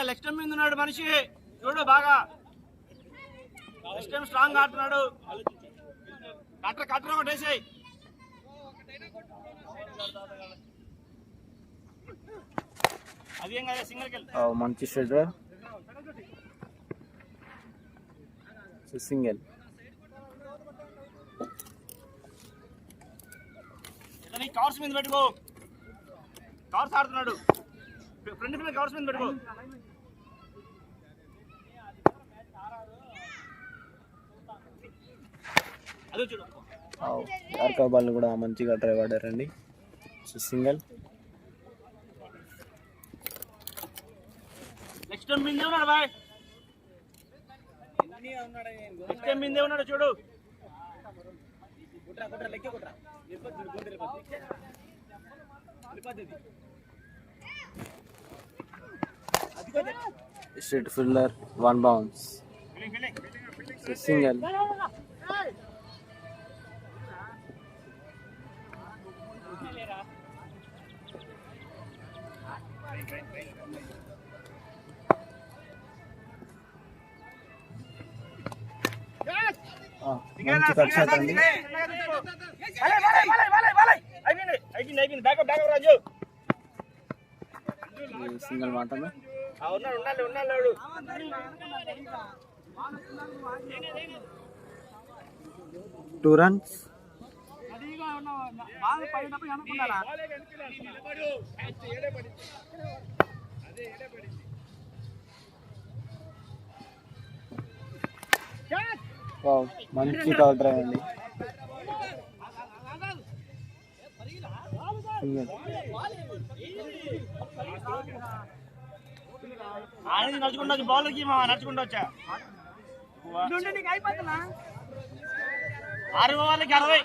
లెగ్ స్టంప్ మీద ఉన్నాడు మనిషి, చూడు బాగా లెగ్ స్టంప్ స్ట్రాంగ్ ఆడుతున్నాడు. కట్టర్ ఒకటి వేసాయి, అది ఏం కదా సింగిల్ కెల్. మంచి షెడ్రర్ సింగిల్. ఇతని కవర్స్ మీద పెట్టుకో, కవర్స్ ఆడుతున్నాడు, ఫ్రంట్ మీద కవర్స్ మీద పెట్టుకో. అదే చూడు యార్కర్ బాల్ని కూడా మంచిగా ట్రై ఆడారండి. సింగిల్. నెక్స్ట్ టైం మిందే ఉన్నాడు బాయ్, నెక్స్ట్ టైం మిందే ఉన్నాడు చూడు. Straight fielder, one bounce. So single. మంచి కట్ షాట్ అండి. అయిపోయింది బ్యాకప్ రాజు. సింగిల్ మాత్రమే. ఉన్నాడు 2 runs. Wow, మంచి కవర్ డ్రైవ్ అండి. నడుచుకుంటూ బౌలర్కి నడుచుకుంటూ వచ్చా 6 ఓవర్లకి 60. 63.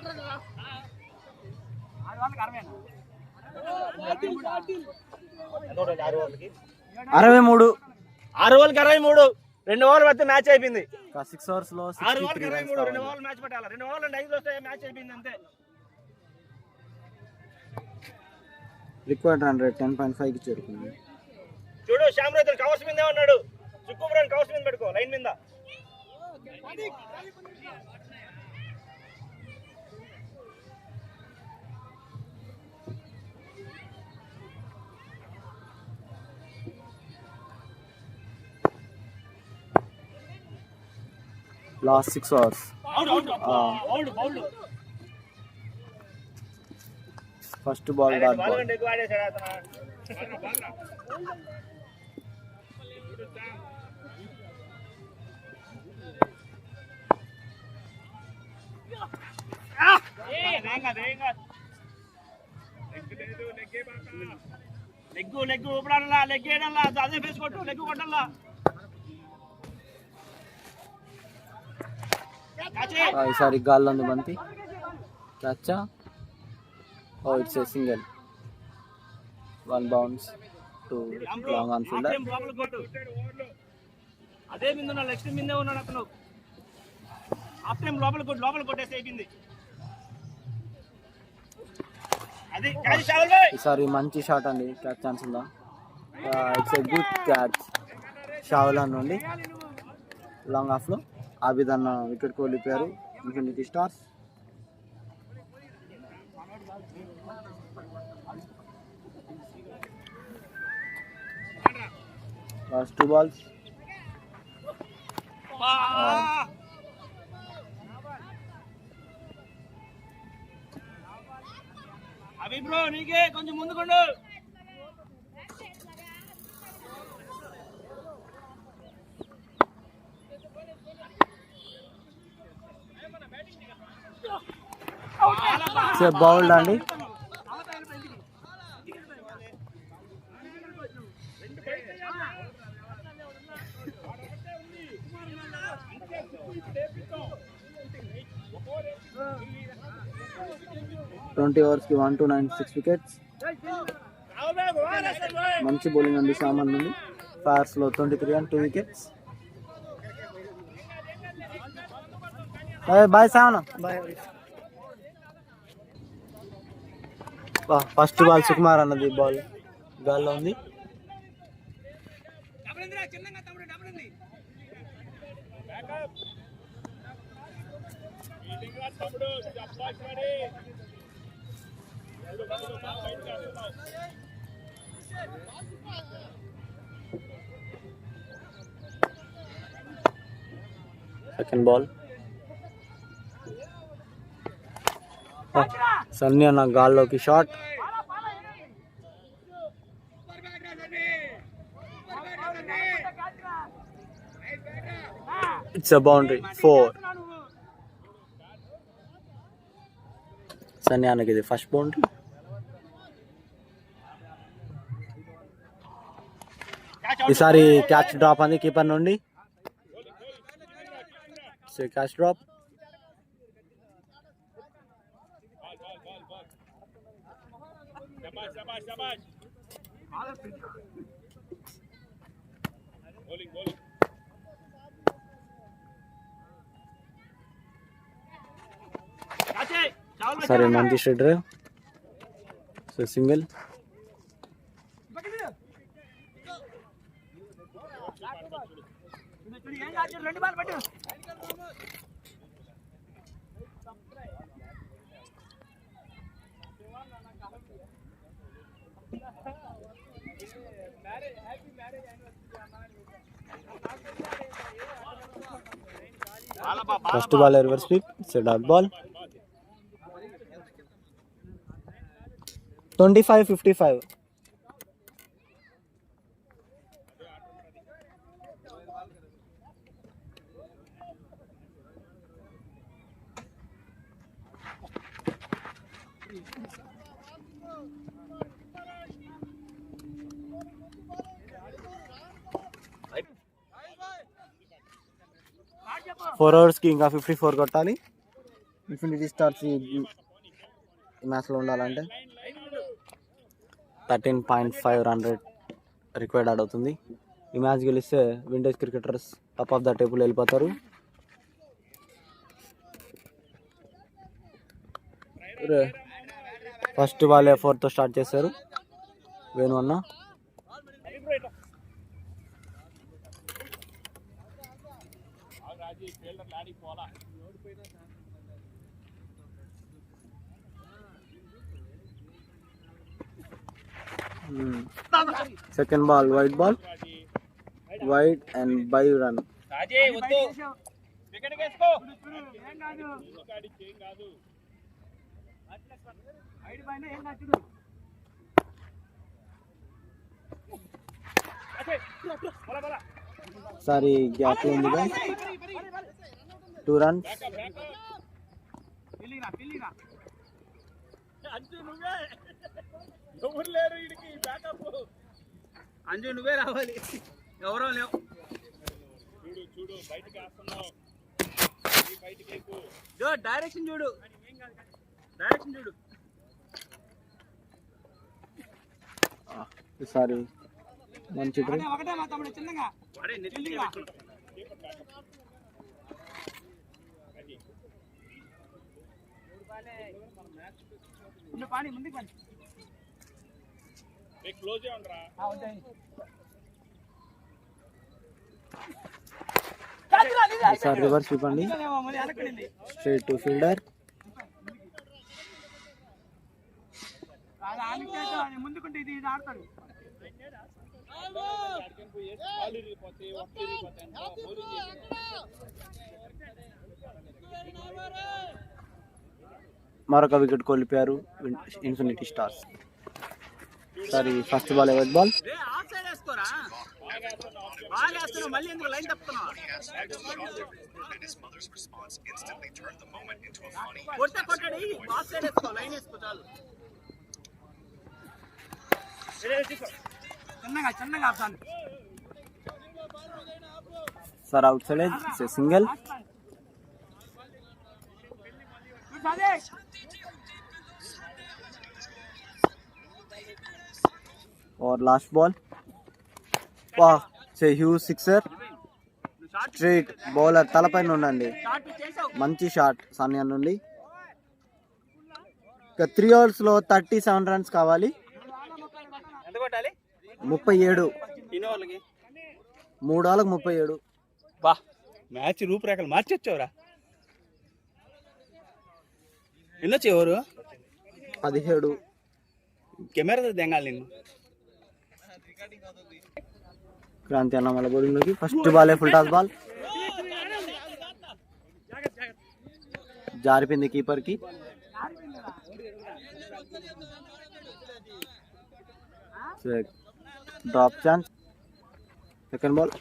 6 ఓవర్లకి 63. 2 ఓవర్లు పడితే మ్యాచ్ అయిపోయింది. 6 overs లో 6 ఓవర్లకి 63 runs 23. 2 కావాలి. ఓవర్లు మ్యాచ్ పెట్టాలి. 2 ఓవర్లు 5 వస్తే మ్యాచ్ అయిపోయింది అంతే. రిక్వైర్డ్ రన్ రేట్ 10.5 కి చేరుకుంది. చూడు శ్యామ్ రైతులు కవర్స్ మీదే ఉన్నాడు. సుక్కుమరాన్ కవర్స్ మీద పెట్టుకో లైన్ మీద. Last 6 overs. First ball dot ball. Ball ఎక్కువ ఆడేశాడు అతను. లెగ్గు ఊపడాలా, లెగ్ వేయడాలా, అదే ఫేస్ కొట్టు, లెగ్గు కొట్టాలా. ఈసారి గాల్లో ఉంది బంతి. క్యాచా? Oh it's a single. 1 bounce to long on fielder. అదే మీద ఉన్నాడు, నెక్స్ట్ మీదే ఉన్నాడు అతను. హాఫ్ టైం లోపల కొట్టేసి అయిపోయింది. అది క్యాచ్ షావుల్ భాయ్. ఈసారి మంచి షాట్ అండి. క్యాచ్ ఛాన్స్ ఉందా? It's a good catch. షావులాన్ నుండి లాంగ్ ఆఫ్ లో ఆబిద్ అన్న వికెట్ కోల్పోయారు ఇన్ఫినిటీ స్టార్స్. Last 2 balls. అవి బ్రో నీకే కొంచెం ముందుకుండు. బౌల్డ్ అండి. ట్వంటీ ఓవర్స్కి 1-2-96 వికెట్స్. మంచి బౌలింగ్ అండి సామాన్ నుండి. ఫైర్స్లో 23 and 2 wickets. బాయ్ సామన్. ఫస్ట్ బాల్ సుకుమార్ అన్నది బాల్ గాల్లో ఉంది. Second ball. సన్నీ అన్న గాల్లోకి shot. It's a boundary 4. Sunny అన్నకి ఇది ఫస్ట్ బౌండరీ. ఈసారి క్యాచ్ డ్రాప్ అంది కీపర్ నుండి. Catch drop. సరే మంచి స్ట్రైటర్. So single. First ball reverse sweep. It's a dot ball. 25-55. Four ఓవర్స్కి ఇంకా 54 కొట్టాలి. ఇన్ఫినిటీ స్టార్స్ ఈ మ్యాచ్లో ఉండాలంటే 13.5 రన్ రేట్ రిక్వైర్డ్ అవుతుంది. ఈ మ్యాచ్ గెలిస్తే vintage cricketers top of the table వెళ్ళిపోతారు. ఫస్ట్ బాల్ 4తో స్టార్ట్ చేశారు వేణు అన్న. Second ball wide ball, white and by run. Sorry gap ఉంది, 2 runs. అంజు నువ్వే రావాలి, ఎవరో లేవు. డైరెక్షన్ చూడు, డైరెక్షన్ చూడు. సారీ మంచి సార్ రివర్స్ ఇవ్వండి. Straight to fielder. ముందుకుంటే ఇది ఆడతాడు. మరొక వికెట్ కోల్పోయారు infinity stars. Sorry first ball wide ball. మళ్ళీ ఎందుకు లైన్ తప్పుతున్నావు? కొట్టాడు, ఆఫ్ సైడ్ వేసుకో, లైన్ వేసుకో చాలు. చిన్నగా ఆపుతాను సార్. Out side single. और लास्ट बॉल, वाह से హ్యూజ్ సిక్సర్. స్ట్రైట్ బౌలర్ తలపైన ఉండండి, మంచి షాట్ సానియా నుండి. ఇక 3 ఓవర్స్లో 37 runs కావాలి. 37, 3 ఓవర్లకు 37. బా మ్యాచ్ రూపురేఖలు మార్చొచ్చావురా. ఎన్నొచ్చు ఎవరు 17. కెమెరా దెంగాలి నిన్ను. క్రాంతి అన్న మళ్ళీ బౌలింగ్లోకి. First ball full toss ball, జారిపోయింది కీపర్కి. Drop chance. Second ball,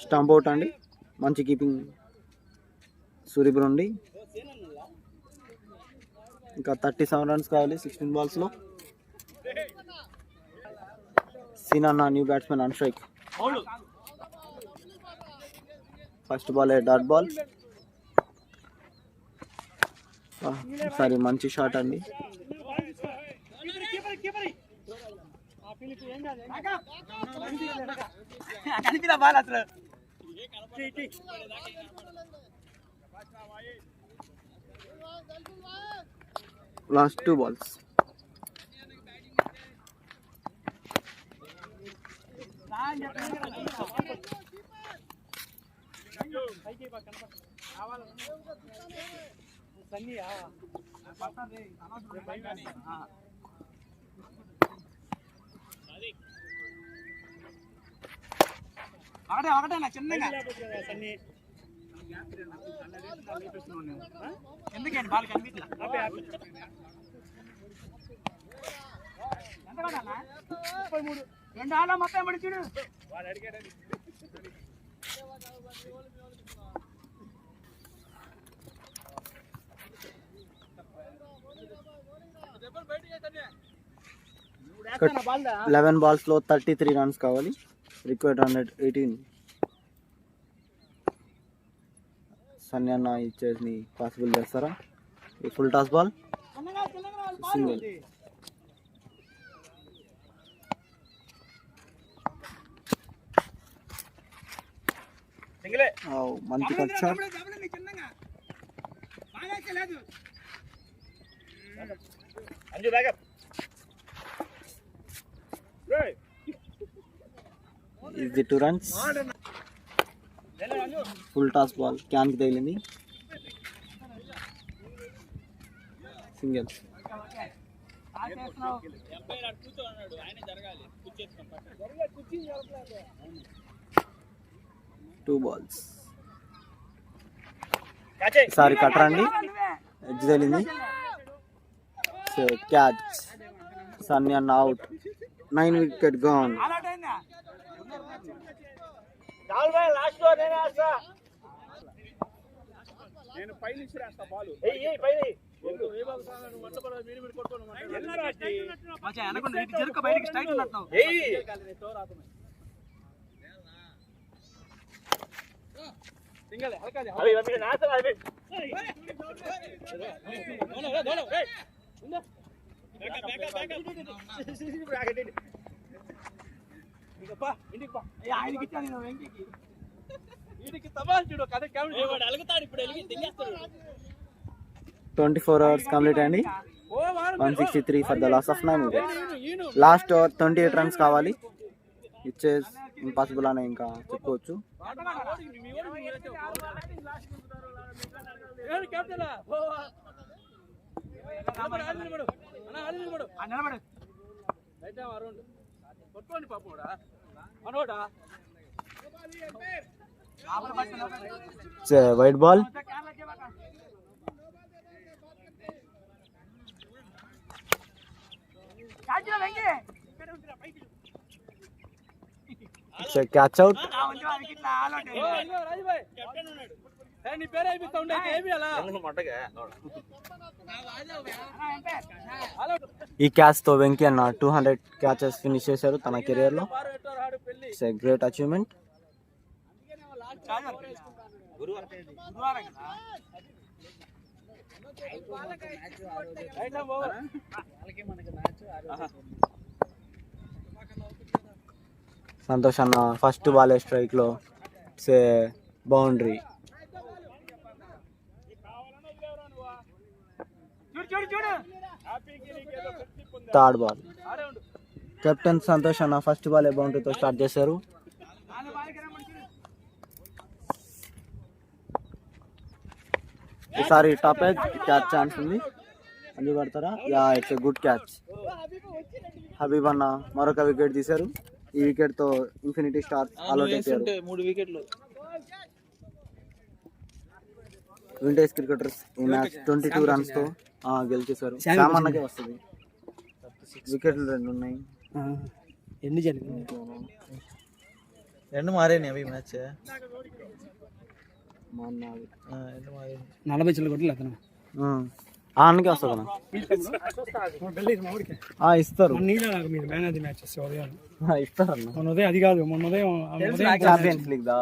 stump out అండి. మంచి కీపింగ్ సూర్యబ్రుండి. ఇంకా 37 runs కావాలి 16 balls లో. సీనన్న new batsmen on strike. First ball dot ball. Sorry మంచి షాట్ అండి. Last 2 balls. ఒకటే చిన్నగా ఎందుకండి బాల్ కనిపించలా ఎంత కొట్టాలా 33 2 ఆళ్ళ 30 చూడు వాడు అడిగాడని Cut. 11 balls లో 33 runs కావాలి. రిక్వైర్డ్ 118. సన్నీ అన్న ఇచ్చేసి పాసిబుల్ చేస్తారా? ఈ ఫుల్ టాస్ బాల్ సింగిల్. మంచి cut shot. Anju backup easy 2 runs. Full toss ball can కి తగిలింది. సింగిల్. 2 balls. ఈసారి కట్టరండి. ఎడ్జ్ తగిలింది. క్యాచ్. సన్నీ అన్న అవుట్. 9 wicket gone. నేను పై నుంచి రాస్తా బాల్ ఏయ్ పై బయటికి స్ట్రైట్ ఉన్నట్టు సింగల్ హల్కా అవి అవి నాసల అవి ఇంటికి పా ఆయనకి ఇచ్చాను నేను వెంకీకి వీడికి తమాషా చూడు కథ కౌంట్ వాడు అలుగుతాడు ఇప్పుడు ఎలిగి తింగేస్తాడు 24 hours కంప్లీట్ అయింది. 163 for the loss of 9 wickets. Last over 28 runs కావాలి. ఇచ్చేస్ ఇంపాసిబుల్ అని ఇంకా చెప్పుకోవచ్చు. White ball. Catch out. ఈ క్యాచ్ తో వెంకీ అన్న 200 క్యాచెస్ ఫినిష్ చేశారు తన కెరియర్ లో. It's a great achievement. Santosh అన్న ఫస్ట్ బాల్ స్ట్రైక్ లో it's a boundary. Third ball. Captain Santosh అన్న ఫస్ట్ బాల్ బౌండరీతో స్టార్ట్ చేశారు. ఈసారి టాప్ ఎడ్జ్ క్యాచ్ ఛాన్స్ ఉంది. అందుకు పడతారా? Yeah, it's a good catch. Habib అన్న మరొక వికెట్ తీశారు. ఈ వికెట్ తో ఇన్ఫినిటీ స్టార్స్ ఆల్అౌట్ అయిపోయారు. 3 వికెట్లు. వింటేజ్ క్రికెటర్స్ ఈ మ్యాచ్ 22 runs తో గెలిచేశారు. శామ్ అన్నకే వస్తుంది. వికెట్లు 2 ఉన్నాయి. ఎన్ని జరిగింది? 2 మారేని అవి మ్యాచ్. 40 చిల్లర కొట్టలే అతను. అందుకే వస్తుంది అన్న. ఇస్తారు మీరు మ్యాన్ ఆఫ్ ది మ్యాచ్ వస్తే ఉదయం ఇస్తారు అన్న. మొన్న ఉదయం అది కాదు మొన్న ఉదయం ఛాంపియన్స్ లీగ్ దా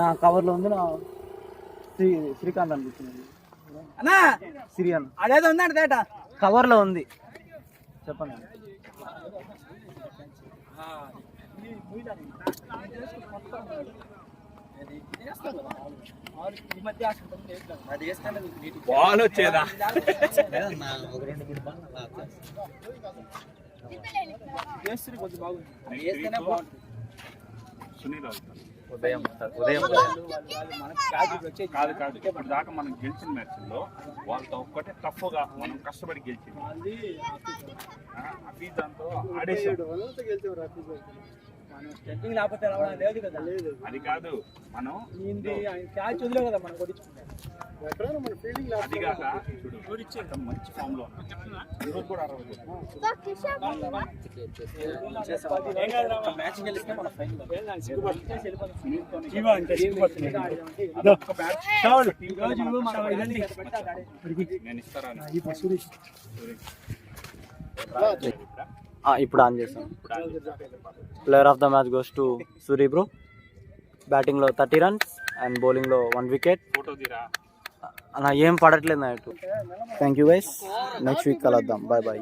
నా కవర్లో ఉంది నా శ్రీకాంత్ అనిపిస్తుంది. అన్నా సిరి అన్న అదేదో ఉందండి తేట కవర్లో ఉంది చెప్పండి. బాల్ వచ్చేదా సునీల్ ఉదయం కాదు కాదు ఇప్పుడు దాకా మనం గెలిచిన మ్యాచ్ల్లో వాళ్ళతో ఒక్కటే టఫ్గా మనం కష్టపడి గెలిచింది. అఫీజ్ దాంతో ఆడేసాడు. లేకపోతే లేదు కదా అది కాదు మనం క్యాచ్ వదిలే కదా మనం కొట్టించుకుంటాం. అది కాక చూడు అతను మంచి ఫామ్ లో ఉన్నాడు. ఈరోజు కూడా 60 మ్యాచ్ గెలిస్తే మన ఫైనల్ నేను ఇస్తారా ఇప్పుడు ఆన్ చేస్తాను. Player of the match goes to Suri bro. బ్యాటింగ్లో 30 runs అండ్ బౌలింగ్లో 1 wicket. ఫోటో తీరా. అలా ఏం పడట్లేదు నా. Thank you guys, next week కలుద్దాం. Bye bye.